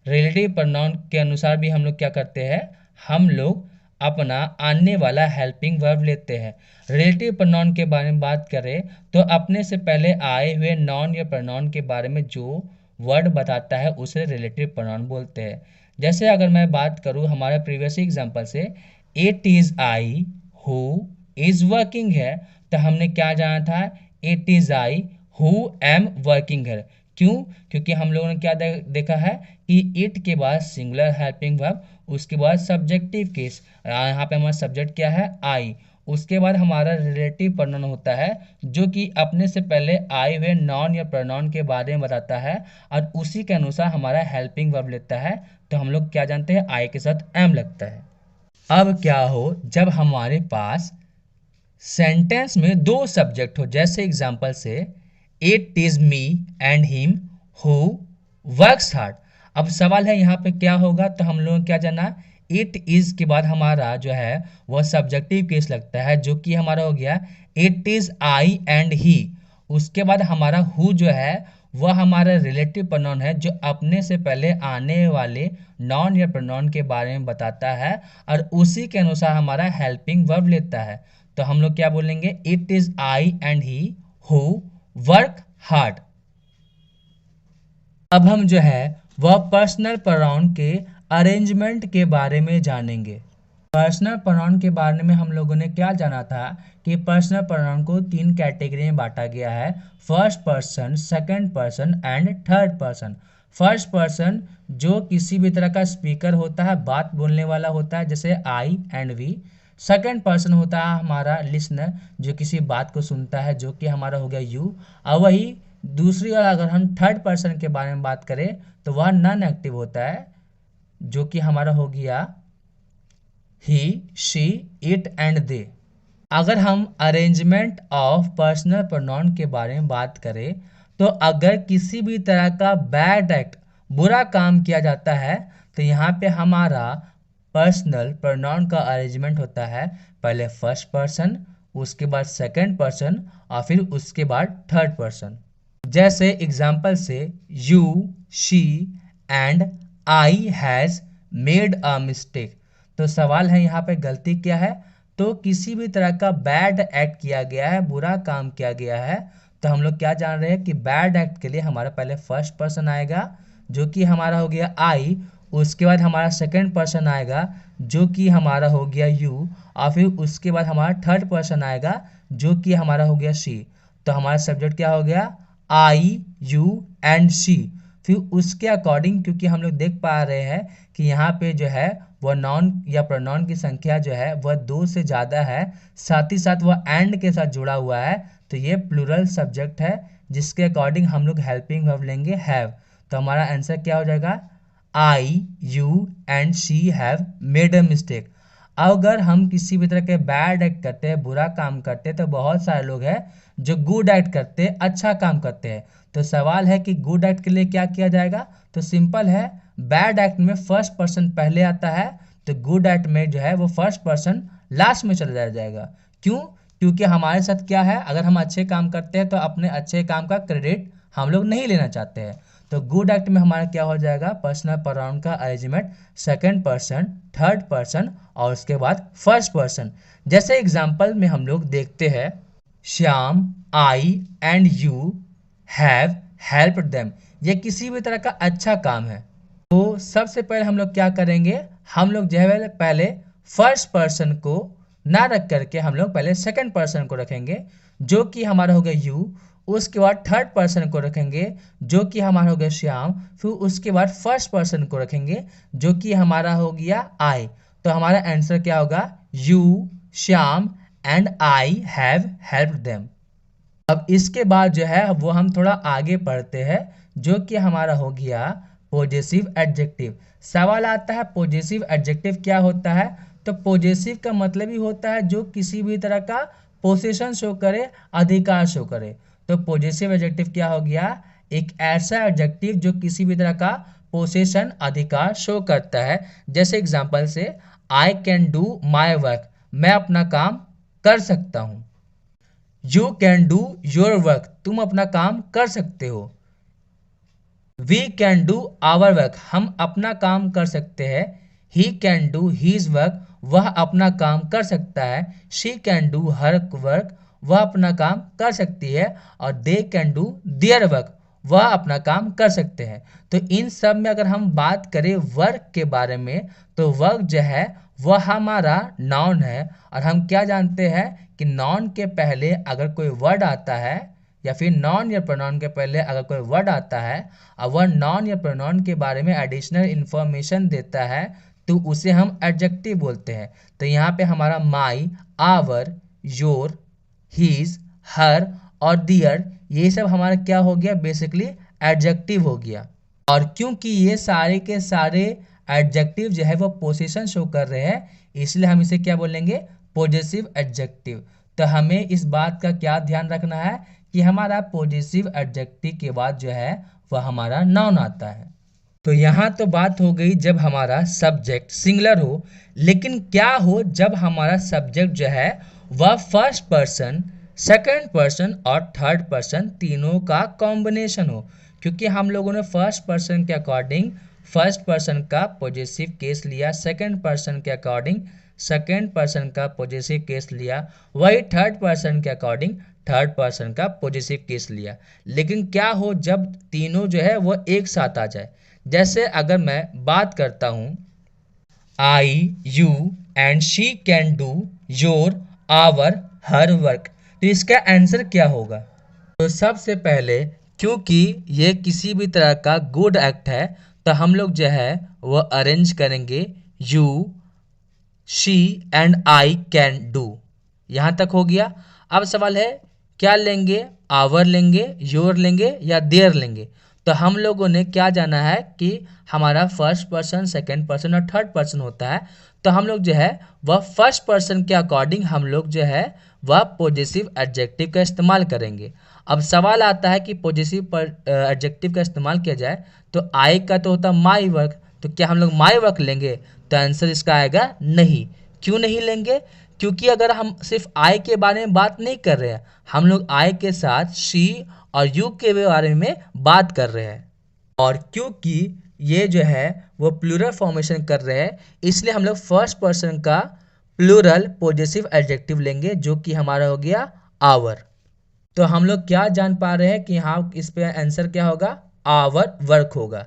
रिलेटिव प्रोनाउन के अनुसार भी हम लोग क्या करते हैं, हम लोग अपना आने वाला हेल्पिंग वर्ब लेते हैं। रिलेटिव प्रोनाउन के बारे में बात करें तो अपने से पहले आए हुए नाउन या प्रोनाउन के बारे में जो वर्ड बताता है उसे रिलेटिव प्रोनाउन बोलते हैं। जैसे अगर मैं बात करूँ हमारे प्रीवियस एग्जांपल से, it is I who is working है, तो हमने क्या जाना था, it is I who am working है। क्यों? क्योंकि हम लोगों ने क्या देखा है कि इट के बाद सिंगुलर हेल्पिंग वर्ब, उसके बाद सब्जेक्टिव केस, यहाँ पे हमारा सब्जेक्ट क्या है, आई, उसके बाद हमारा रिलेटिव प्रोनाउन होता है जो कि अपने से पहले आए हुए नॉन या प्रोनाउन के बारे में बताता है और उसी के अनुसार हमारा हेल्पिंग वर्ब लेता है। तो हम लोग क्या जानते हैं, आई के साथ एम लगता है। अब क्या हो जब हमारे पास सेंटेंस में दो सब्जेक्ट हो, जैसे एग्जांपल से it is me and him who works hard. अब सवाल है यहाँ पे क्या होगा, तो हम लोग क्या जाना, इट इज के बाद हमारा जो है वह सब्जेक्टिव केस लगता है जो कि हमारा हो गया it is I and he. उसके बाद हमारा हु जो है वह हमारा रिलेटिव प्रोनाउन है जो अपने से पहले आने वाले नॉन या प्रोनाउन के बारे में बताता है और उसी के अनुसार हमारा हेल्पिंग वर्ब लेता है। तो हम लोग क्या बोलेंगे, it is I and he who work hard. अब हम जो है वह पर्सनल प्रोनाउन के अरेंजमेंट के बारे में जानेंगे। पर्सनल प्रोनाउन के बारे में हम लोगों ने क्या जाना था कि पर्सनल प्रोनाउन को तीन कैटेगरी में बांटा गया है, first person, second person and third person. First person जो किसी भी तरह का स्पीकर होता है, बात बोलने वाला होता है, जैसे आई एंड वी। सेकंड पर्सन होता है हमारा लिसनर जो किसी बात को सुनता है, जो कि हमारा हो गया यू। और वही दूसरी ओर अगर हम थर्ड पर्सन के बारे में बात करें तो वह नॉन एक्टिव होता है जो कि हमारा हो गया ही, शी, इट एंड दे। अगर हम अरेंजमेंट ऑफ पर्सनल प्रोनाउन के बारे में बात करें तो अगर किसी भी तरह का बैड एक्ट, बुरा काम किया जाता है तो यहाँ पे हमारा पर्सनल प्रोनाउन का अरेंजमेंट होता है पहले फर्स्ट पर्सन, उसके बाद सेकंड पर्सन और फिर उसके बाद थर्ड पर्सन। जैसे एग्जाम्पल से you, she and I has made a mistake. तो सवाल है यहाँ पे गलती क्या है, तो किसी भी तरह का बैड एक्ट किया गया है, बुरा काम किया गया है। तो हम लोग क्या जान रहे हैं कि बैड एक्ट के लिए हमारा पहले फर्स्ट पर्सन आएगा जो कि हमारा हो गया आई, उसके बाद हमारा सेकंड पर्सन आएगा जो कि हमारा हो गया यू और फिर उसके बाद हमारा थर्ड पर्सन आएगा जो कि हमारा हो गया शी। तो हमारा सब्जेक्ट क्या हो गया, आई, यू एंड शी। फिर उसके अकॉर्डिंग क्योंकि हम लोग देख पा रहे हैं कि यहाँ पे जो है वह नॉन या प्रोनाउन की संख्या जो है वह दो से ज़्यादा है, साथ ही साथ वह एंड के साथ जुड़ा हुआ है, तो ये प्लूरल सब्जेक्ट है जिसके अकॉर्डिंग हम लोग हेल्पिंग वर्ब लेंगे हैव। तो हमारा आंसर क्या हो जाएगा, I, you and she have made a mistake. अगर हम किसी भी तरह के बैड एक्ट करते हैं, बुरा काम करते हैं, तो बहुत सारे लोग हैं जो गुड एक्ट करते हैं, अच्छा काम करते हैं। तो सवाल है कि गुड एक्ट के लिए क्या किया जाएगा, तो सिंपल है, बैड एक्ट में फर्स्ट पर्सन पहले आता है तो गुड एक्ट में जो है वो फर्स्ट पर्सन लास्ट में चला जाएगा। क्यों? क्योंकि हमारे साथ क्या है, अगर हम अच्छे काम करते हैं तो अपने अच्छे काम का क्रेडिट हम लोग नहीं लेना चाहते हैं। तो गुड एक्ट में हमारा क्या हो जाएगा, पर्सनल प्रोनाउन का arrangement second person, third person और उसके बाद फर्स्ट पर्सन। जैसे एग्जांपल में हम लोग देखते हैं, Shyam, I and you have helped them. ये किसी भी तरह का अच्छा काम है। तो सबसे पहले हम लोग क्या करेंगे, हम लोग जो है पहले फर्स्ट पर्सन को ना रख करके हम लोग पहले सेकंड पर्सन को रखेंगे जो कि हमारा हो गया यू, उसके बाद थर्ड पर्सन को रखेंगे जो कि हमारा हो गया श्याम, फिर उसके बाद फर्स्ट पर्सन को रखेंगे जो कि हमारा हो गया आई। तो हमारा आंसर क्या होगा, you, Shyam and I have helped them. अब इसके बाद जो है वो हम थोड़ा आगे पढ़ते हैं जो कि हमारा हो गया पॉजेसिव एडजेक्टिव। सवाल आता है पॉजेसिव एडजेक्टिव क्या होता है, तो पॉजेसिव का मतलब ही होता है जो किसी भी तरह का पोजीशन शो करे, अधिकार शो करे। तो पॉजेसिव एडजेक्टिव क्या हो गया, एक ऐसा एडजेक्टिव जो किसी भी तरह का पोजीशन, अधिकार शो करता है। जैसे एग्जांपल से I can do my work, मैं अपना काम कर सकता हूँ। You can do your work, तुम अपना काम कर सकते हो। We can do our work, हम अपना काम कर सकते हैं। He can do his work, वह अपना काम कर सकता है। She can do her work, वह अपना काम कर सकती है। और they can do their work, वह अपना काम कर सकते हैं। तो इन सब में अगर हम बात करें वर्क के बारे में, तो वर्क जो है वह हमारा नाउन है। और हम क्या जानते हैं कि नाउन के पहले अगर कोई वर्ड आता है, या फिर नाउन या प्रोनाउन के पहले अगर कोई वर्ड आता है और वह नाउन या प्रोनाउन के बारे में एडिशनल इंफॉर्मेशन देता है, तो उसे हम एडजेक्टिव बोलते हैं। तो यहाँ पे हमारा माई, आवर, योर, हीज, हर और दियर, ये सब हमारा क्या हो गया, बेसिकली एडजेक्टिव हो गया। और क्योंकि ये सारे के सारे एडजेक्टिव जो है वो पोजीशन शो कर रहे हैं, इसलिए हम इसे क्या बोलेंगे, पॉजिटिव एडजेक्टिव। तो हमें इस बात का क्या ध्यान रखना है कि हमारा पॉजिटिव एडजेक्टिव के बाद जो है वह हमारा नाउन आता है। तो यहाँ तो बात हो गई जब हमारा सब्जेक्ट सिंगुलर हो, लेकिन क्या हो जब हमारा सब्जेक्ट जो है वह फर्स्ट पर्सन, सेकंड पर्सन और थर्ड पर्सन तीनों का कॉम्बिनेशन हो। क्योंकि हम लोगों ने फर्स्ट पर्सन के अकॉर्डिंग फर्स्ट पर्सन का पॉजिटिव केस लिया, सेकंड पर्सन के अकॉर्डिंग सेकंड पर्सन का पॉजिटिव केस लिया, वही थर्ड पर्सन के अकॉर्डिंग थर्ड पर्सन का पॉजिटिव केस लिया। लेकिन क्या हो जब तीनों जो है वो एक साथ आ जाए। जैसे अगर मैं बात करता हूँ I, you and she can do your, our, her work, तो इसका आंसर क्या होगा। तो सबसे पहले क्योंकि ये किसी भी तरह का गुड एक्ट है, तो हम लोग जो है वो अरेंज करेंगे you, she and I can do. यहाँ तक हो गया। अब सवाल है क्या लेंगे, आवर लेंगे, योर लेंगे या देयर लेंगे। तो हम लोगों ने क्या जाना है कि हमारा फर्स्ट पर्सन, सेकंड पर्सन और थर्ड पर्सन होता है। तो हम लोग जो है वह फर्स्ट पर्सन के अकॉर्डिंग हम लोग जो है वह पॉजिटिव एडजेक्टिव का इस्तेमाल करेंगे। अब सवाल आता है कि पॉजिटिव एडजेक्टिव का इस्तेमाल किया जाए तो आई का तो होता माई वर्क, तो क्या हम लोग माई वर्क लेंगे। तो आंसर इसका आएगा नहीं। क्यों नहीं लेंगे, क्योंकि अगर हम सिर्फ आई के बारे में बात नहीं कर रहे हैं, हम लोग आई के साथ शी और यू के बारे में बात कर रहे हैं। और क्योंकि ये जो है वो प्लूरल फॉर्मेशन कर रहे हैं, इसलिए हम लोग फर्स्ट पर्सन का प्लूरल पॉजिटिव एडजेक्टिव लेंगे, जो कि हमारा हो गया आवर। तो हम लोग क्या जान पा रहे हैं कि हाँ इस पे आंसर क्या होगा, आवर वर्क होगा।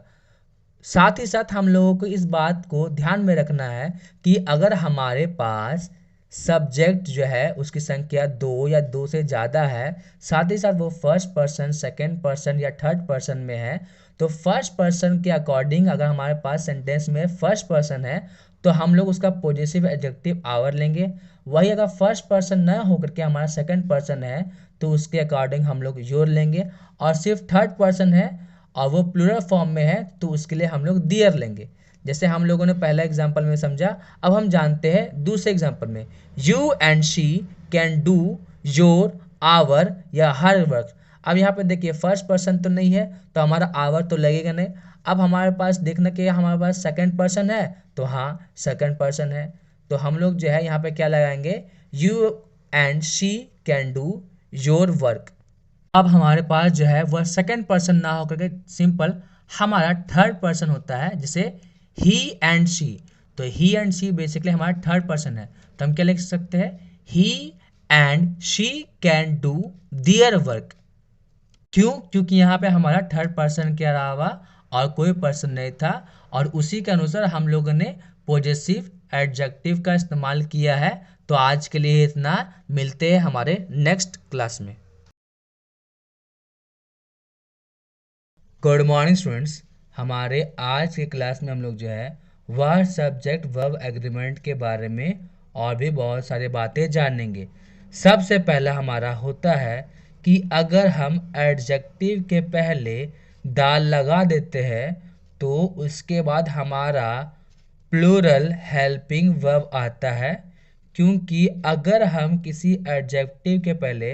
साथ ही साथ हम लोगों को इस बात को ध्यान में रखना है कि अगर हमारे पास सब्जेक्ट जो है उसकी संख्या दो या दो से ज़्यादा है, साथ ही साथ वो फर्स्ट पर्सन, सेकंड पर्सन या थर्ड पर्सन में है, तो फर्स्ट पर्सन के अकॉर्डिंग अगर हमारे पास सेंटेंस में फर्स्ट पर्सन है तो हम लोग उसका पॉजिटिव एडजेक्टिव आवर लेंगे। वही अगर फर्स्ट पर्सन न होकर के हमारा सेकंड पर्सन है तो उसके अकॉर्डिंग हम लोग योर लेंगे। और सिर्फ थर्ड पर्सन है और वो प्लूरल फॉर्म में है तो उसके लिए हम लोग दियर लेंगे। जैसे हम लोगों ने पहला एग्जाम्पल में समझा, अब हम जानते हैं दूसरे एग्जाम्पल में, you and she can do your, our या हर वर्क। अब यहाँ पे देखिए फर्स्ट पर्सन तो नहीं है तो हमारा आवर तो लगेगा नहीं। अब हमारे पास देखना कि हमारे पास सेकंड पर्सन है, तो हाँ सेकंड पर्सन है, तो हम लोग जो है यहाँ पे क्या लगाएंगे, you and she can do your work. अब हमारे पास जो है वह सेकंड पर्सन ना होकर के सिंपल हमारा थर्ड पर्सन होता है, जैसे ही एंड शी। तो ही एंड शी बेसिकली हमारा थर्ड पर्सन है, तो हम क्या लिख सकते हैं, he and she can do their work. क्यों, क्योंकि यहाँ पे हमारा थर्ड पर्सन के अलावा और कोई पर्सन नहीं था, और उसी के अनुसार हम लोगों ने पॉजिटिव एडजेक्टिव का इस्तेमाल किया है। तो आज के लिए इतना, मिलते हैं हमारे नेक्स्ट क्लास में। गुड मॉर्निंग स्टूडेंट्स, हमारे आज के क्लास में हम लोग जो है वह सब्जेक्ट वर्ब एग्रीमेंट के बारे में और भी बहुत सारी बातें जानेंगे। सबसे पहला हमारा होता है कि अगर हम एडजेक्टिव के पहले दाल लगा देते हैं तो उसके बाद हमारा प्लूरल हेल्पिंग वर्ब आता है। क्योंकि अगर हम किसी एडजेक्टिव के पहले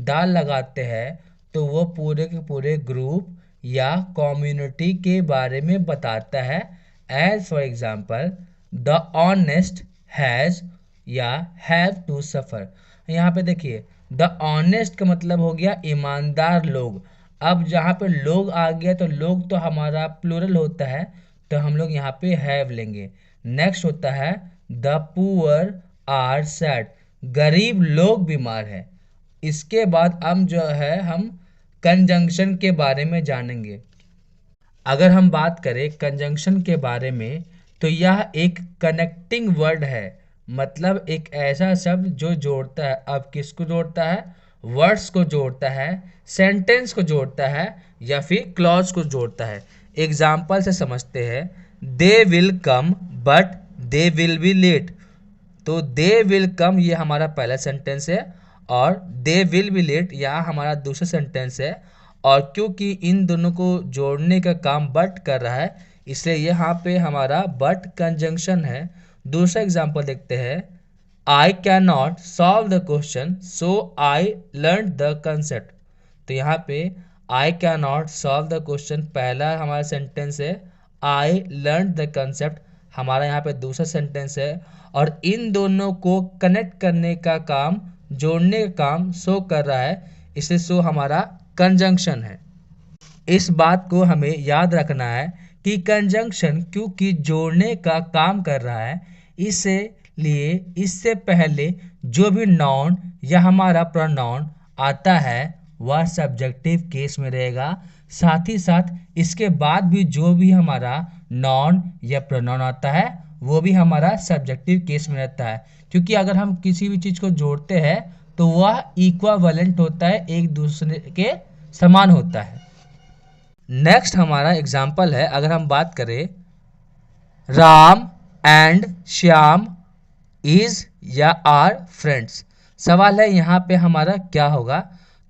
दाल लगाते हैं तो वो पूरे के पूरे ग्रुप या कम्युनिटी के बारे में बताता है। As for example the honest has या हैव टू सफ़र। यहाँ पे देखिए द ऑनेस्ट का मतलब हो गया ईमानदार लोग। अब जहाँ पे लोग आ गया तो लोग तो हमारा प्लूरल होता है, तो हम लोग यहाँ पे हैव लेंगे। नेक्स्ट होता है द पुअर आर सैड, गरीब लोग बीमार है। इसके बाद हम जो है हम कंजंक्शन के बारे में जानेंगे। अगर हम बात करें कंजंक्शन के बारे में तो यह एक कनेक्टिंग वर्ड है, मतलब एक ऐसा शब्द जो जोड़ता है। अब किसको जोड़ता है? वर्ड्स को जोड़ता है, सेंटेंस को जोड़ता है या फिर क्लॉज को जोड़ता है। एग्जाम्पल से समझते हैं। They will come but they will be late. तो दे विल कम ये हमारा पहला सेंटेंस है और दे विल बी लेट यहाँ हमारा दूसरा सेंटेंस है। और क्योंकि इन दोनों को जोड़ने का काम बट कर रहा है इसलिए यहाँ पे हमारा बट कंजंक्शन है। दूसरा एग्जांपल देखते हैं। I can not solve the question so I learn the concept. तो यहाँ पे I can not solve the question पहला हमारा सेंटेंस है, आई लर्न द कंसेप्ट हमारा यहाँ पे दूसरा सेंटेंस है। और इन दोनों को कनेक्ट करने का काम, जोड़ने का काम सो कर रहा है, इसलिए सो हमारा कंजंक्शन है। इस बात को हमें याद रखना है कि कंजंक्शन क्योंकि जोड़ने का काम कर रहा है इसलिए इससे पहले जो भी नाउन या हमारा प्रोनाउन आता है वह सब्जेक्टिव केस में रहेगा। साथ ही साथ इसके बाद भी जो भी हमारा नाउन या प्रोनाउन आता है वो भी हमारा सब्जेक्टिव केस में रहता है, क्योंकि अगर हम किसी भी चीज़ को जोड़ते हैं तो वह इक्विवेलेंट होता है, एक दूसरे के समान होता है। नेक्स्ट हमारा एग्जाम्पल है। अगर हम बात करें राम एंड श्याम इज या आर फ्रेंड्स। सवाल है यहाँ पे हमारा क्या होगा।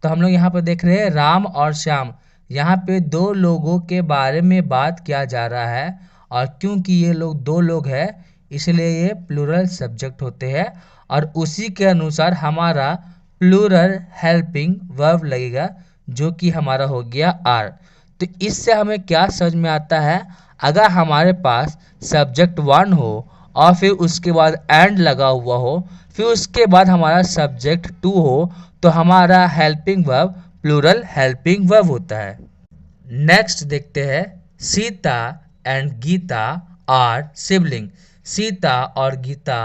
तो हम लोग यहाँ पे देख रहे हैं राम और श्याम, यहाँ पे दो लोगों के बारे में बात किया जा रहा है और क्योंकि ये लोग दो लोग हैं इसलिए ये प्लूरल सब्जेक्ट होते हैं और उसी के अनुसार हमारा प्लूरल हेल्पिंग वर्ब लगेगा जो कि हमारा हो गया आर। तो इससे हमें क्या समझ में आता है, अगर हमारे पास सब्जेक्ट 1 हो और फिर उसके बाद एंड लगा हुआ हो, फिर उसके बाद हमारा सब्जेक्ट 2 हो तो हमारा helping verb plural helping verb होता है। नेक्स्ट देखते हैं। Sita and Gita are sibling. Sita और गीता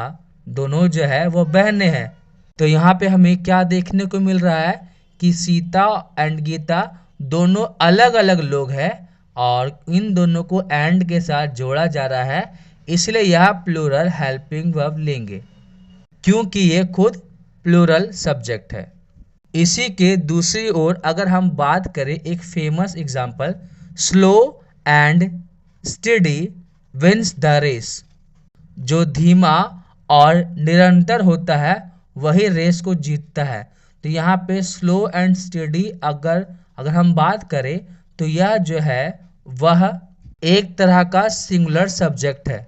दोनों जो है वो बहनें हैं। तो यहाँ पे हमें क्या देखने को मिल रहा है कि सीता एंड गीता दोनों अलग अलग लोग हैं और इन दोनों को एंड के साथ जोड़ा जा रहा है, इसलिए यह प्लूरल हेल्पिंग वर्ब लेंगे क्योंकि ये खुद प्लूरल सब्जेक्ट है। इसी के दूसरी ओर अगर हम बात करें एक famous example, slow and steady wins the race. जो धीमा और निरंतर होता है वही रेस को जीतता है। तो यहाँ पे स्लो एंड स्टेडी अगर हम बात करें तो यह जो है वह एक तरह का सिंगुलर सब्जेक्ट है,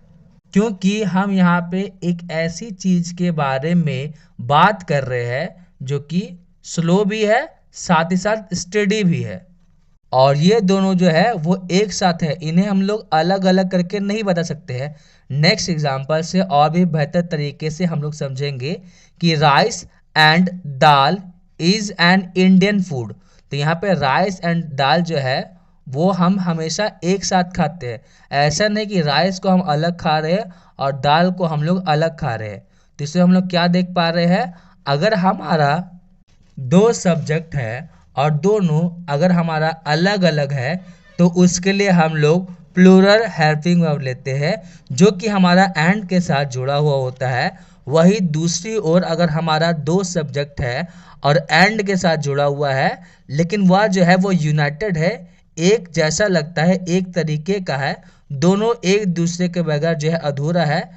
क्योंकि हम यहाँ पे एक ऐसी चीज के बारे में बात कर रहे हैं जो कि स्लो भी है साथ ही साथ स्टेडी भी है और ये दोनों जो है वो एक साथ है, इन्हें हम लोग अलग अलग करके नहीं बता सकते हैं। नेक्स्ट एग्जांपल से और भी बेहतर तरीके से हम लोग समझेंगे कि rice and dal is an Indian food. तो यहाँ पे राइस एंड दाल जो है वो हम हमेशा एक साथ खाते हैं, ऐसा नहीं कि राइस को हम अलग खा रहे हैं और दाल को हम लोग अलग खा रहे हैं। तो इससे हम लोग क्या देख पा रहे हैं, अगर हमारा दो सब्जेक्ट है और दोनों अगर हमारा अलग अलग है तो उसके लिए हम लोग प्लूरल हेल्पिंग वर्ब लेते हैं जो कि हमारा एंड के साथ जुड़ा हुआ होता है। वही दूसरी ओर अगर हमारा दो सब्जेक्ट है और एंड के साथ जुड़ा हुआ है लेकिन वह जो है वो यूनाइटेड है, एक जैसा लगता है, एक तरीके का है, दोनों एक दूसरे के बगैर जो है अधूरा है,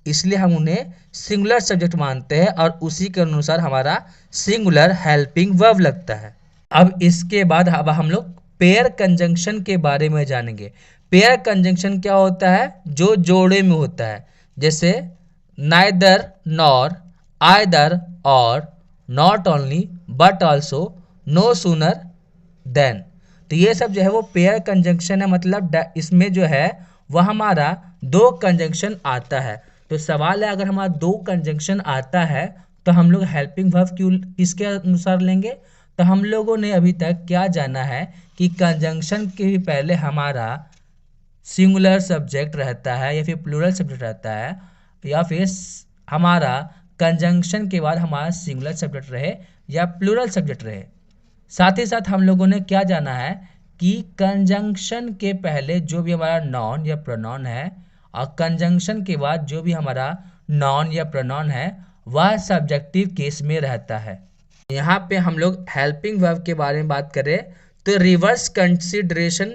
इसलिए हम उन्हें सिंगुलर सब्जेक्ट मानते हैं और उसी के अनुसार हमारा सिंगुलर हेल्पिंग वर्ब लगता है। अब इसके बाद अब हम लोग पेयर कंजंक्शन के बारे में जानेंगे। पेयर कंजंक्शन क्या होता है, जो जोड़े में होता है, जैसे नाइदर नॉर, आइदर और, not only but also, no sooner than. तो ये सब जो है वो पेयर कंजंक्शन है, मतलब इसमें जो है वह हमारा दो कंजंक्शन आता है। तो सवाल है अगर हमारा दो कंजंक्शन आता है तो हम लोग हेल्पिंग वर्ब क्यों किसके अनुसार लेंगे। तो हम लोगों ने अभी तक क्या जाना है कि कंजंक्शन के भी पहले हमारा सिंगुलर सब्जेक्ट रहता है या फिर प्लूरल सब्जेक्ट रहता है, या फिर हमारा कंजंक्शन के बाद हमारा सिंगुलर सब्जेक्ट रहे या प्लूरल सब्जेक्ट रहे। साथ ही साथ हम लोगों ने क्या जाना है कि कंजंक्शन के पहले जो भी हमारा नॉन या प्रोनाउन है और कंजंक्शन के बाद जो भी हमारा नॉन या प्रोनाउन है वह सब्जेक्टिव केस में रहता है। यहाँ पे हम लोग हेल्पिंग वर्ब के बारे में बात करें तो रिवर्स कंसिडरेशन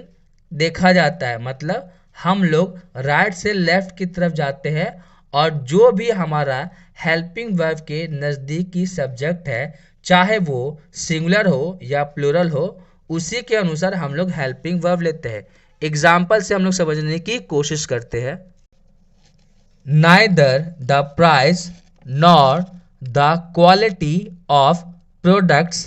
देखा जाता है, मतलब हम लोग राइट से लेफ्ट की तरफ जाते हैं और जो भी हमारा हेल्पिंग वर्ब के नज़दीकी सब्जेक्ट है, चाहे वो सिंगुलर हो या प्लूरल हो, उसी के अनुसार हम लोग हेल्पिंग वर्ब लेते हैं। एग्जाम्पल से हम लोग समझने की कोशिश करते हैं। Neither the price nor the quality of products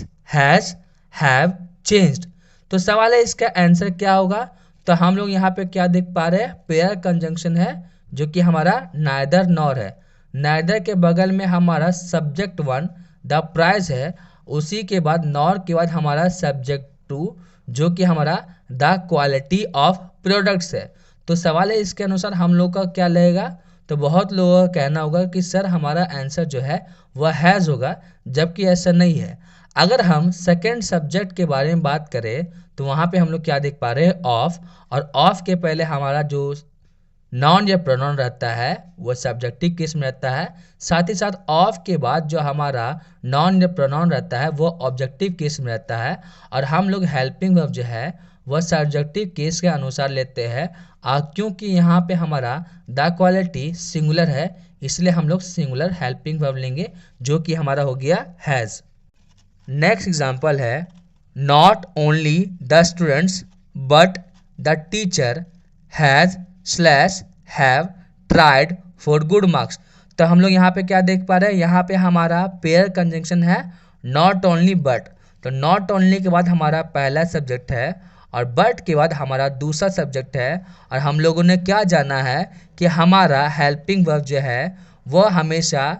have changed। तो सवाल है इसका आंसर क्या होगा। तो हम लोग यहाँ पे क्या देख पा रहे हैं, पेयर कंजंक्शन है जो कि हमारा नाइदर नॉर है। नाइदर के बगल में हमारा सब्जेक्ट वन द प्राइस है, उसी के बाद नॉर के बाद हमारा सब्जेक्ट टू जो कि हमारा द क्वालिटी ऑफ प्रोडक्ट्स है। तो सवाल है इसके अनुसार हम लोग का क्या लगेगा। तो बहुत लोगों का कहना होगा कि सर हमारा आंसर जो है वह हैज़ होगा, जबकि ऐसा नहीं है। अगर हम सेकंड सब्जेक्ट के बारे में बात करें तो वहाँ पे हम लोग क्या देख पा रहे हैं, ऑफ, और ऑफ के पहले हमारा जो नॉन या प्रोनाउन रहता है वो सब्जेक्टिव केस में रहता है। साथ ही साथ ऑफ के बाद जो हमारा नॉन या प्रोनाउन रहता है वो ऑब्जेक्टिव केस में रहता है, और हम लोग हेल्पिंग वर्ब जो है वह सब्जेक्टिव केस के अनुसार लेते हैं। क्योंकि यहाँ पे हमारा द क्वालिटी सिंगुलर है, इसलिए हम लोग सिंगुलर हेल्पिंग वर्ब लेंगे जो कि हमारा हो गया हैज़। नेक्स्ट एग्जाम्पल है not only the students but the teacher has slash have tried for good marks. तो हम लोग यहाँ पे क्या देख पा रहे हैं, यहाँ पे हमारा पेयर कंजंक्शन है नॉट ओनली बट। तो नॉट ओनली के बाद हमारा पहला सब्जेक्ट है और बट के बाद हमारा दूसरा सब्जेक्ट है, और हम लोगों ने क्या जाना है कि हमारा हेल्पिंग वर्ब जो है वह हमेशा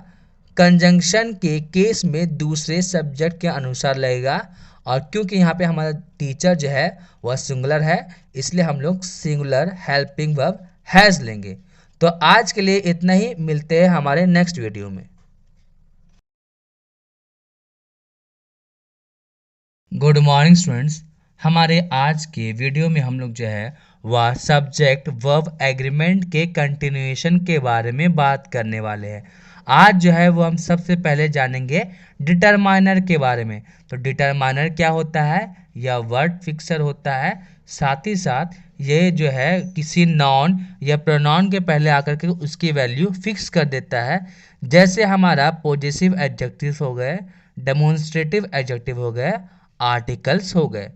कंजंक्शन के केस में दूसरे सब्जेक्ट के अनुसार लगेगा। और क्योंकि यहाँ पे हमारा टीचर जो है वह सिंगुलर है, इसलिए हम लोग सिंगुलर हेल्पिंग वर्ब हैज़ लेंगे। तो आज के लिए इतना ही, मिलते हैं हमारे नेक्स्ट वीडियो में। गुड मॉर्निंग स्टूडेंट्स, हमारे आज के वीडियो में हम लोग जो है वह सब्जेक्ट वर्ब एग्रीमेंट के कंटिन्यूएशन के बारे में बात करने वाले हैं। आज जो है वो हम सबसे पहले जानेंगे डिटरमाइनर के बारे में। तो डिटरमाइनर क्या होता है, यह वर्ड फिक्सर होता है। साथ ही साथ ये जो है किसी नॉन या प्रोनाउन के पहले आकर के उसकी वैल्यू फिक्स कर देता है। जैसे हमारा पॉजिटिव एडजेक्टिव हो गए, डेमोन्स्ट्रेटिव एडजेक्टिव हो गए, आर्टिकल्स हो गए।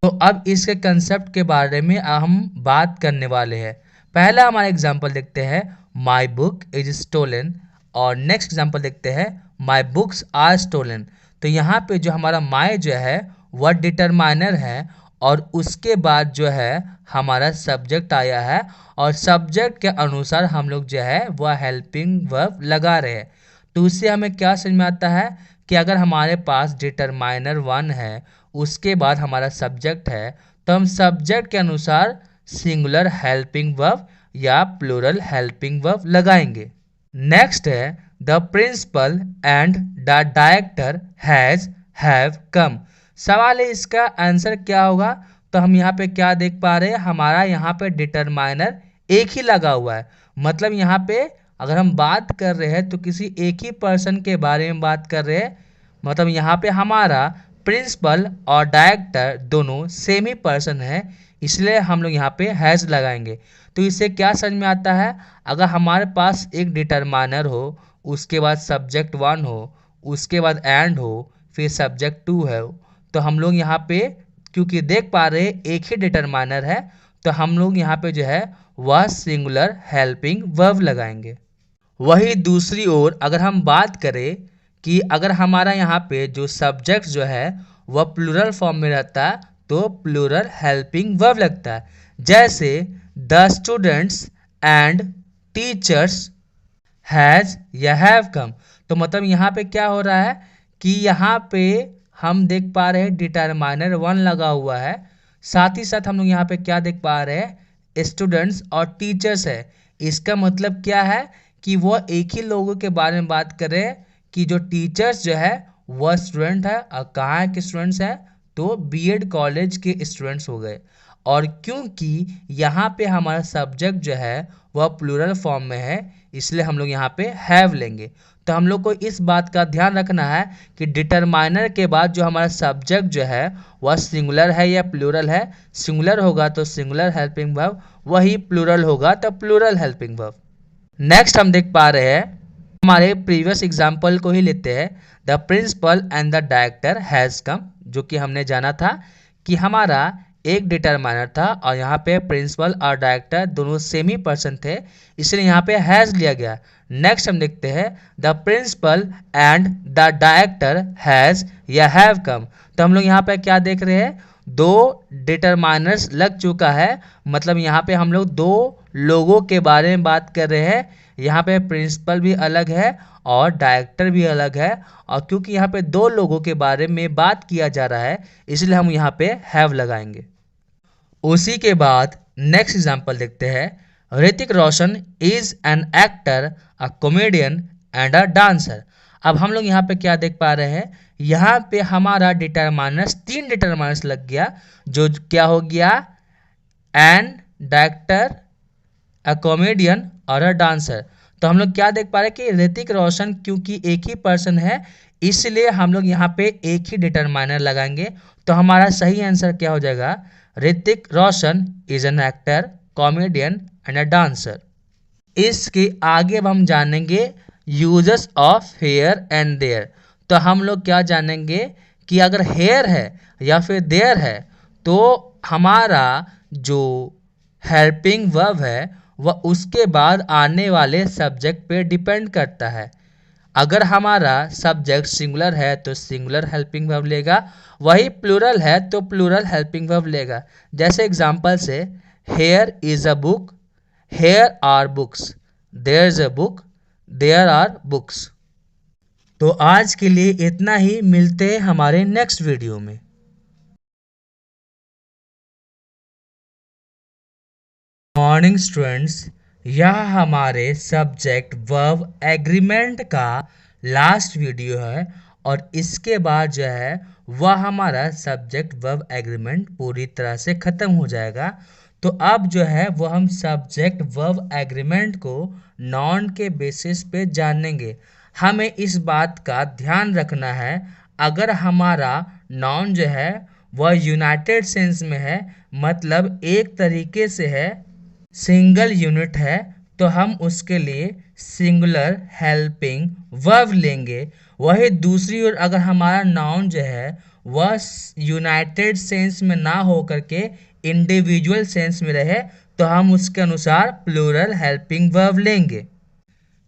तो अब इसके कंसेप्ट के बारे में हम बात करने वाले हैं। पहला हमारा एग्जांपल देखते हैं, माय बुक इज स्टोलन, और नेक्स्ट एग्जांपल देखते हैं, माय बुक्स आर स्टोलन। तो यहाँ पे जो हमारा माय जो है वह डिटरमाइनर है, और उसके बाद जो है हमारा सब्जेक्ट आया है, और सब्जेक्ट के अनुसार हम लोग जो है वह हेल्पिंग वर्ब लगा रहे हैं। तो उससे हमें क्या समझ में आता है कि अगर हमारे पास डिटरमाइनर वन है, उसके बाद हमारा सब्जेक्ट है, तो हम सब्जेक्ट के अनुसार सिंगुलर हेल्पिंग वर्ब या प्लूरल हेल्पिंग वर्ब लगाएंगे। नेक्स्ट है the principal and the director have come. सवाल है इसका आंसर क्या होगा। तो हम यहाँ पे क्या देख पा रहे हैं, हमारा यहाँ पे डिटरमाइनर एक ही लगा हुआ है। मतलब यहाँ पे अगर हम बात कर रहे हैं तो किसी एक ही पर्सन के बारे में बात कर रहे हैं। मतलब यहाँ पे हमारा प्रिंसिपल और डायरेक्टर दोनों सेम ही पर्सन है, इसलिए हम लोग यहाँ पे हैज़ लगाएंगे। तो इससे क्या समझ में आता है, अगर हमारे पास एक डिटरमाइनर हो, उसके बाद सब्जेक्ट वन हो, उसके बाद एंड हो, फिर सब्जेक्ट टू है, तो हम लोग यहाँ पे क्योंकि देख पा रहे एक ही डिटरमाइनर है, तो हम लोग यहाँ पे जो है वह सिंगुलर हेल्पिंग वर्ब लगाएंगे। वही दूसरी ओर अगर हम बात करें कि अगर हमारा यहाँ पे जो सब्जेक्ट जो है वह प्लूरल फॉर्म में रहता है, तो प्लूरल हेल्पिंग वर्ब लगता है। जैसे the students and teachers has या हैव कम। तो मतलब यहाँ पे क्या हो रहा है कि यहाँ पे हम देख पा रहे हैं डिटरमाइनर वन लगा हुआ है। साथ ही साथ हम लोग यहाँ पे क्या देख पा रहे हैं, स्टूडेंट्स और टीचर्स है। इसका मतलब क्या है कि वो एक ही लोगों के बारे में बात कर रहे हैं कि जो टीचर्स जो है वह स्टूडेंट है, और कहाँ के स्टूडेंट्स हैं, तो बीएड कॉलेज के स्टूडेंट्स हो गए। और क्योंकि यहाँ पे हमारा सब्जेक्ट जो है वह प्लूरल फॉर्म में है, इसलिए हम लोग यहाँ पे हैव लेंगे। तो हम लोग को इस बात का ध्यान रखना है कि डिटरमाइनर के बाद जो हमारा सब्जेक्ट जो है वह सिंगुलर है या प्लूरल है। सिंगुलर होगा तो सिंगुलर हेल्पिंग वर्ब, वही प्लूरल होगा तो प्लूरल हेल्पिंग वर्ब। नेक्स्ट हम देख पा रहे हैं, हमारे प्रीवियस एग्जाम्पल को ही लेते हैं। The principal and the director has come, जो कि हमने जाना था कि हमारा एक डिटरमाइनर था और यहाँ पे प्रिंसिपल और डायरेक्टर दोनों सेम ही पर्सन थे, इसलिए यहाँ पे हैज़ लिया गया। नेक्स्ट हम देखते हैं, the principal and the director has या हैव कम। तो हम लोग यहाँ पे क्या देख रहे हैं, दो डिटरमाइनर्स लग चुका है, मतलब यहाँ पे हम लोग दो लोगों के बारे में बात कर रहे हैं। यहाँ पे प्रिंसिपल भी अलग है और डायरेक्टर भी अलग है, और क्योंकि यहाँ पे दो लोगों के बारे में बात किया जा रहा है इसलिए हम यहाँ पे हैव लगाएंगे। उसी के बाद नेक्स्ट एग्जांपल देखते हैं। Hrithik Roshan is an actor, a comedian and a dancer. अब हम लोग यहाँ पे क्या देख पा रहे हैं, यहाँ पे हमारा डिटरमाइनर्स, तीन डिटरमाइनर्स लग गया, जो क्या हो गया, एन डायरेक्टर, अ कॉमेडियन और अ डांसर। तो हम लोग क्या देख पा रहे हैं कि ऋतिक रोशन क्योंकि एक ही पर्सन है इसलिए हम लोग यहाँ पे एक ही डिटरमाइनर लगाएंगे। तो हमारा सही आंसर क्या हो जाएगा, Hrithik Roshan is an actor, comedian and a dancer. इसके आगे अब हम जानेंगे users of here and there. तो हम लोग क्या जानेंगे कि अगर हेयर है या फिर देयर है तो हमारा जो हेल्पिंग वर्ब है वह उसके बाद आने वाले सब्जेक्ट पे डिपेंड करता है। अगर हमारा सब्जेक्ट सिंगुलर है तो सिंगुलर हेल्पिंग वर्ब लेगा, वही प्लूरल है तो प्लूरल हेल्पिंग वर्ब लेगा। जैसे एग्जांपल से, here is a book, here are books, there is a book, there are books. तो आज के लिए इतना ही, मिलते हैं हमारे नेक्स्ट वीडियो में। मॉर्निंग स्टूडेंट्स, यह हमारे सब्जेक्ट वर्ब एग्रीमेंट का लास्ट वीडियो है और इसके बाद जो है वह हमारा सब्जेक्ट वर्ब एग्रीमेंट पूरी तरह से ख़त्म हो जाएगा। तो अब जो है वो हम सब्जेक्ट वर्ब एग्रीमेंट को नॉन के बेसिस पे जानेंगे। हमें इस बात का ध्यान रखना है, अगर हमारा नॉन जो है वह यूनाइटेड सेंस में है, मतलब एक तरीके से है, सिंगल यूनिट है, तो हम उसके लिए सिंगुलर हेल्पिंग वर्ब लेंगे। वही दूसरी ओर अगर हमारा नाउन जो है वह यूनाइटेड सेंस में ना हो करके इंडिविजुअल सेंस में रहे तो हम उसके अनुसार प्लूरल हेल्पिंग वर्ब लेंगे।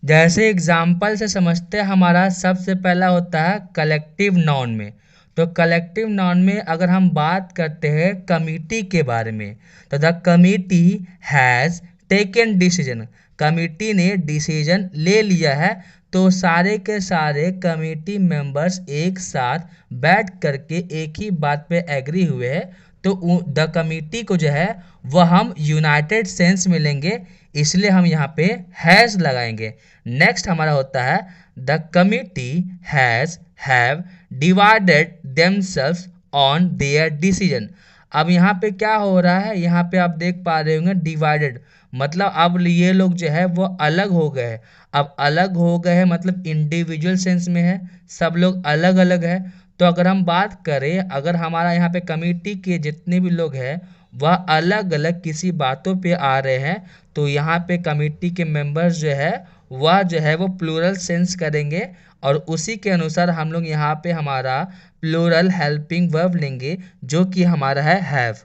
जैसे एग्जाम्पल से समझते हैं, हमारा सबसे पहला होता है कलेक्टिव नाउन में। तो कलेक्टिव नाउन में अगर हम बात करते हैं कमिटी के बारे में, तो the committee has taken decision, committee ने डिसीजन ले लिया है। तो सारे के सारे कमिटी मेंबर्स एक साथ बैठ करके एक ही बात पे एग्री हुए हैं, तो द कमिटी को जो है वह हम यूनाइटेड सेंस में लेंगे, इसलिए हम यहाँ पे हैज़ लगाएंगे। नेक्स्ट हमारा होता है the committee have divided themselves on their decision. अब यहाँ पे क्या हो रहा है, यहाँ पे आप देख पा रहे होंगे डिवाइडेड, मतलब अब ये लोग जो है वो अलग हो गए हैं। अब अलग हो गए हैं मतलब इंडिविजुअल सेंस में है, सब लोग अलग अलग है। तो अगर हम बात करें, अगर हमारा यहाँ पे कमेटी के जितने भी लोग हैं वह अलग अलग किसी बातों पे आ रहे हैं, तो यहाँ पे कमेटी के मेंबर्स जो है वह जो है वो प्लूरल सेंस करेंगे और उसी के अनुसार हम लोग यहाँ पे हमारा प्लूरल हेल्पिंग वर्ब लेंगे, जो कि हमारा है हैव।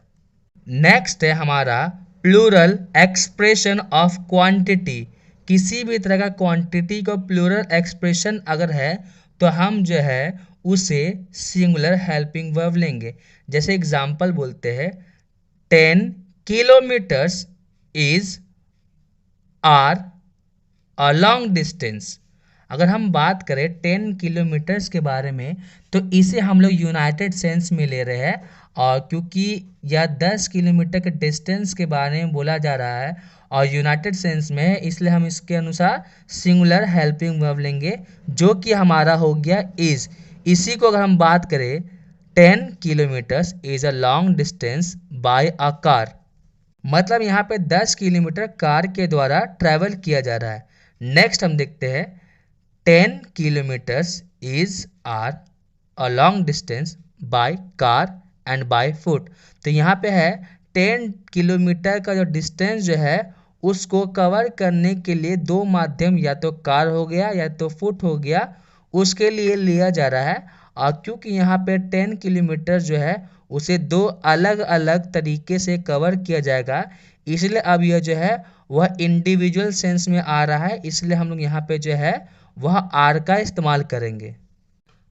नेक्स्ट है हमारा प्लूरल एक्सप्रेशन ऑफ क्वांटिटी। किसी भी तरह का क्वांटिटी को प्लूरल एक्सप्रेशन अगर है तो हम जो है उसे सिंगुलर हेल्पिंग वर्ब लेंगे। जैसे एग्जांपल बोलते हैं, 10 kilometres is are a long distance. अगर हम बात करें 10 किलोमीटर्स के बारे में तो इसे हम लोग यूनाइटेड सेंस में ले रहे हैं, और क्योंकि यह 10 किलोमीटर के डिस्टेंस के बारे में बोला जा रहा है और यूनाइटेड सेंस में है, इसलिए हम इसके अनुसार सिंगुलर हेल्पिंग वर्ब लेंगे, जो कि हमारा हो गया इज़। इसी को अगर हम बात करें 10 kilometres is a long distance bye a car. मतलब यहाँ पे 10 किलोमीटर कार के द्वारा ट्रैवल किया जा रहा है। नेक्स्ट हम देखते हैं 10 kilometres is are a long distance by car and by foot. तो यहाँ पे है 10 किलोमीटर का जो डिस्टेंस जो है उसको कवर करने के लिए दो माध्यम, या तो कार हो गया या तो फुट हो गया, उसके लिए लिया जा रहा है। और क्योंकि यहाँ पे 10 किलोमीटर जो है उसे दो अलग अलग तरीके से कवर किया जाएगा, इसलिए अब यह जो है वह इंडिविजुअल सेंस में आ रहा है, इसलिए हम लोग यहाँ पे जो है वह आर का इस्तेमाल करेंगे।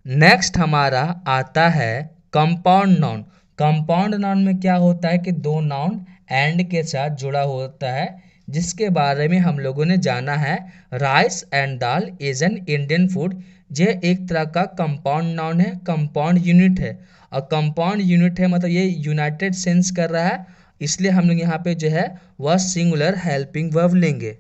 नेक्स्ट हमारा आता है कंपाउंड नाउन। कंपाउंड नाउन में क्या होता है कि दो नाउन एंड के साथ जुड़ा होता है, जिसके बारे में हम लोगों ने जाना है। Rice and dal is an Indian food. यह एक तरह का कंपाउंड नाउन है, कंपाउंड यूनिट है। और कंपाउंड यूनिट है मतलब ये यूनाइटेड सेंस कर रहा है, इसलिए हम लोग यहाँ पे जो है वह सिंगुलर हेल्पिंग वर्ब लेंगे।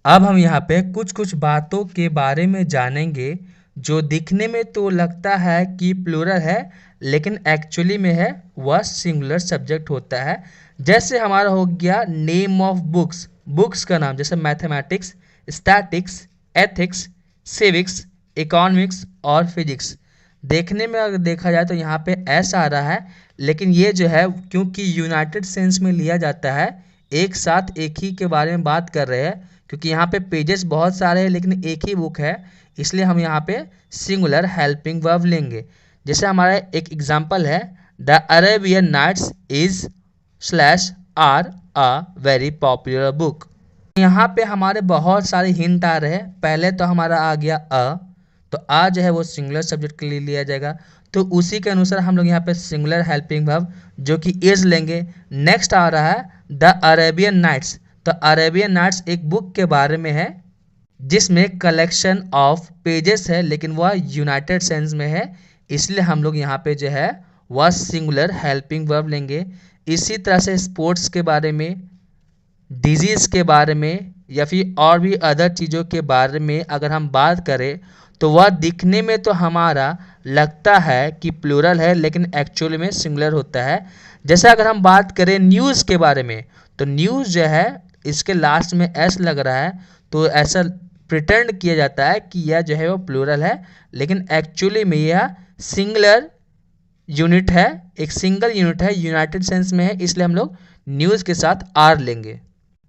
अब हम यहाँ पे कुछ कुछ बातों के बारे में जानेंगे जो दिखने में तो लगता है कि प्लूरल है, लेकिन एक्चुअली में है वह सिंगुलर सब्जेक्ट होता है। जैसे हमारा हो गया नेम ऑफ बुक्स, बुक्स का नाम, जैसे mathematics, statics, ethics, civics, economics और फिजिक्स। देखने में अगर देखा जाए तो यहाँ पे एस आ रहा है, लेकिन ये जो है क्योंकि यूनाइटेड सेंस में लिया जाता है, एक साथ एक ही के बारे में बात कर रहे हैं, क्योंकि यहाँ पे पेजेस बहुत सारे हैं लेकिन एक ही बुक है, इसलिए हम यहाँ पे सिंगुलर हेल्पिंग वर्ब लेंगे। जैसे हमारा एक एग्जांपल है, the Arabian Nights is slash are a very popular book. यहाँ पे हमारे बहुत सारे हिंट आ रहे हैं। पहले तो हमारा आ गया तो आ जो है वो सिंगुलर सब्जेक्ट के लिए लिया जाएगा, तो उसी के अनुसार हम लोग यहाँ पे सिंगुलर हेल्पिंग वर्ब जो कि इज लेंगे। नेक्स्ट आ रहा है द अरेबियन नाइट्स। तो अरेबियन नाइट्स एक बुक के बारे में है जिसमें कलेक्शन ऑफ पेजेस है, लेकिन वह यूनाइटेड सेंस में है, इसलिए हम लोग यहाँ पे जो है वह सिंगुलर हेल्पिंग वर्ब लेंगे। इसी तरह से स्पोर्ट्स के बारे में, डिजीज़ के बारे में या फिर और भी अदर चीज़ों के बारे में अगर हम बात करें तो वह दिखने में तो हमारा लगता है कि प्लूरल है, लेकिन एक्चुअली में सिंगुलर होता है। जैसे अगर हम बात करें न्यूज़ के बारे में, तो न्यूज़ जो है इसके लास्ट में एस लग रहा है, तो ऐसा प्रिटेंड किया जाता है कि यह जो है वो प्लूरल है, लेकिन एक्चुअली में यह सिंगुलर यूनिट है, एक सिंगल यूनिट है, यूनाइटेड सेंस में है, इसलिए हम लोग न्यूज़ के साथ आर लेंगे।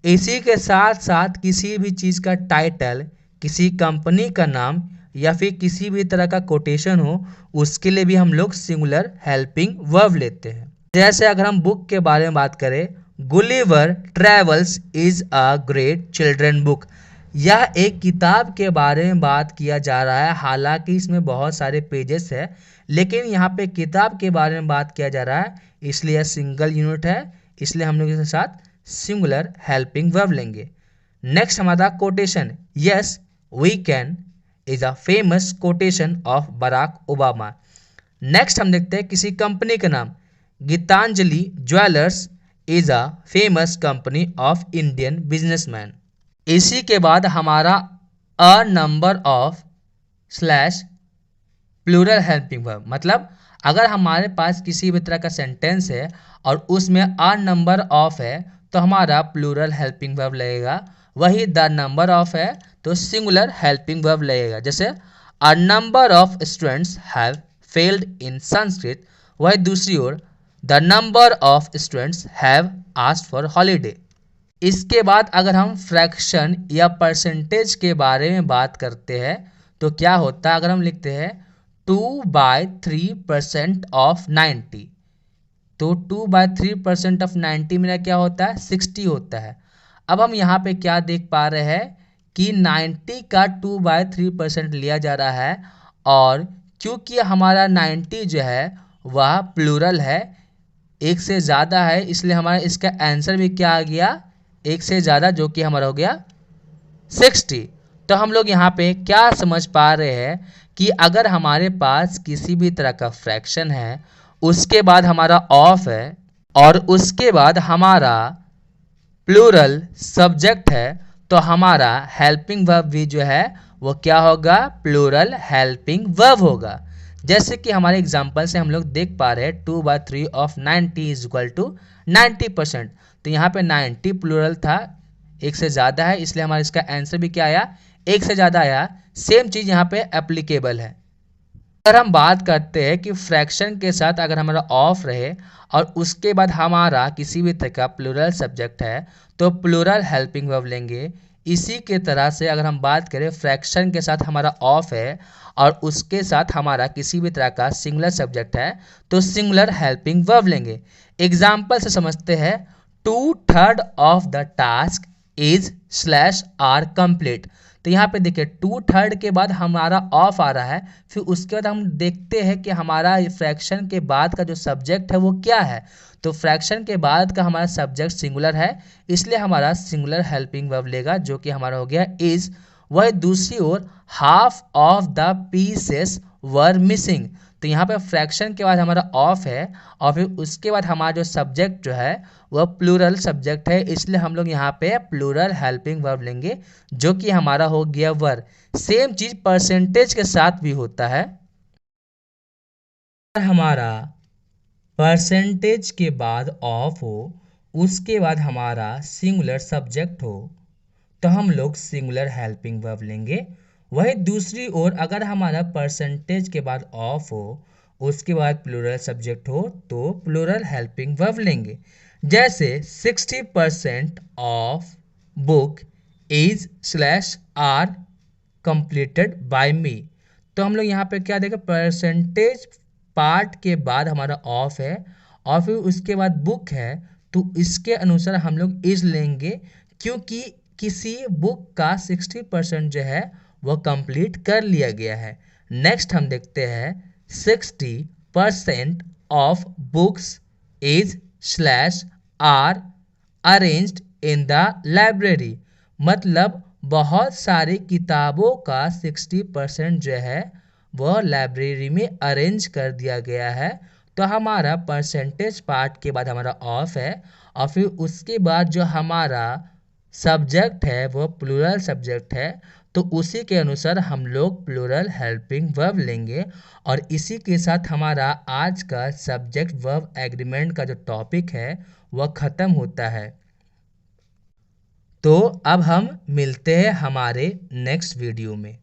इसी के साथ साथ किसी भी चीज़ का टाइटल, किसी कंपनी का नाम या फिर किसी भी तरह का कोटेशन हो, उसके लिए भी हम लोग सिंगुलर हेल्पिंग वर्ब लेते हैं। जैसे अगर हम बुक के बारे में बात करें, Gulliver travels is a great children book. यह एक किताब के बारे में बात किया जा रहा है, हालांकि इसमें बहुत सारे पेजेस है, लेकिन यहाँ पे किताब के बारे में बात किया जा रहा है, इसलिए यह सिंगल यूनिट है, इसलिए हम लोग इसके साथ सिंगुलर हेल्पिंग वर्ब लेंगे। नेक्स्ट हमारा quotation, yes we can is a famous quotation of Barack Obama. Next हम देखते हैं किसी कंपनी का नाम, Gitanjali Jewellers is a famous company of Indian businessman. इसी के बाद हमारा a number of slash plural helping verb, मतलब अगर हमारे पास किसी भी तरह का सेंटेंस है और उसमें अ नंबर ऑफ है तो हमारा प्लूरल हेल्पिंग वर्ब लगेगा। वही द नंबर ऑफ है तो सिंगुलर हेल्पिंग वर्ब लगेगा। जैसे a number of students have failed in Sanskrit, वही दूसरी ओर the number of students have asked for holiday. इसके बाद अगर हम फ्रैक्शन या परसेंटेज के बारे में बात करते हैं तो क्या होता है, अगर हम लिखते हैं 2/3% ऑफ 90, तो 2/3% ऑफ 90 में क्या होता है, 60 होता है। अब हम यहाँ पे क्या देख पा रहे हैं कि 90 का 2/3% लिया जा रहा है, और क्योंकि हमारा 90 जो है वह प्लूरल है, एक से ज़्यादा है, इसलिए हमारा इसका आंसर भी क्या आ गया, एक से ज़्यादा, जो कि हमारा हो गया 60। तो हम लोग यहाँ पे क्या समझ पा रहे हैं कि अगर हमारे पास किसी भी तरह का फ्रैक्शन है, उसके बाद हमारा ऑफ है और उसके बाद हमारा प्लूरल सब्जेक्ट है, तो हमारा हेल्पिंग वर्ब भी जो है वो क्या होगा, प्लूरल हेल्पिंग वर्ब होगा। जैसे कि हमारे एग्जाम्पल से हम लोग देख पा रहे हैं 2/3 ऑफ 90 इज इक्वल टू 90%। तो यहाँ पे 90 प्लूरल था, एक से ज़्यादा है, इसलिए हमारा इसका आंसर भी क्या आया, एक से ज़्यादा आया। सेम चीज़ यहाँ पे एप्लीकेबल है। अगर हम बात करते हैं कि फ्रैक्शन के साथ अगर हमारा ऑफ रहे और उसके बाद हमारा किसी भी तरह का प्लूरल सब्जेक्ट है तो प्लूरल हेल्पिंग वर्ब लेंगे। इसी के तरह से अगर हम बात करें फ्रैक्शन के साथ हमारा ऑफ है और उसके साथ हमारा किसी भी तरह का सिंगुलर सब्जेक्ट है तो सिंगुलर हेल्पिंग वर्ब लेंगे। एग्जाम्पल से समझते हैं, 2/3 of the task is slash are complete. तो यहाँ पे देखिए 2/3 के बाद हमारा ऑफ आ रहा है, फिर उसके बाद हम देखते हैं कि हमारा फ्रैक्शन के बाद का जो सब्जेक्ट है वो क्या है। तो फ्रैक्शन के बाद का हमारा सब्जेक्ट सिंगुलर है, इसलिए हमारा सिंगुलर हेल्पिंग वर्ब लेगा जो कि हमारा हो गया इज। वह दूसरी ओर half of the pieces were missing. तो यहाँ पे फ्रैक्शन के बाद हमारा ऑफ है और फिर उसके बाद हमारा जो सब्जेक्ट जो है वह प्लूरल सब्जेक्ट है, इसलिए हम लोग यहाँ पे प्लूरल हेल्पिंग वर्ब लेंगे जो कि हमारा हो गया वर। सेम चीज परसेंटेज के साथ भी होता है। हमारा परसेंटेज के बाद ऑफ हो उसके बाद हमारा सिंगुलर सब्जेक्ट हो तो हम लोग सिंगुलर हेल्पिंग वर्ब लेंगे। वही दूसरी ओर अगर हमारा परसेंटेज के बाद ऑफ हो उसके बाद प्लूरल सब्जेक्ट हो तो प्लूरल हेल्पिंग वर्ब लेंगे। जैसे 60% of book is slash are completed by me. तो हम लोग यहाँ पे क्या देखें, परसेंटेज पार्ट के बाद हमारा ऑफ है और फिर उसके बाद बुक है तो इसके अनुसार हम लोग इज लेंगे क्योंकि किसी बुक का 60% जो है वह कंप्लीट कर लिया गया है। नेक्स्ट हम देखते हैं 60% of books is slash are arranged in the library. मतलब बहुत सारी किताबों का 60% जो है वह लाइब्रेरी में अरेंज कर दिया गया है। तो हमारा परसेंटेज पार्ट के बाद हमारा ऑफ है और फिर उसके बाद जो हमारा सब्जेक्ट है वो प्लूरल सब्जेक्ट है तो उसी के अनुसार हम लोग प्लूरल हेल्पिंग वर्ब लेंगे। और इसी के साथ हमारा आज का सब्जेक्ट वर्ब एग्रीमेंट का जो टॉपिक है वह ख़त्म होता है। तो अब हम मिलते हैं हमारे नेक्स्ट वीडियो में।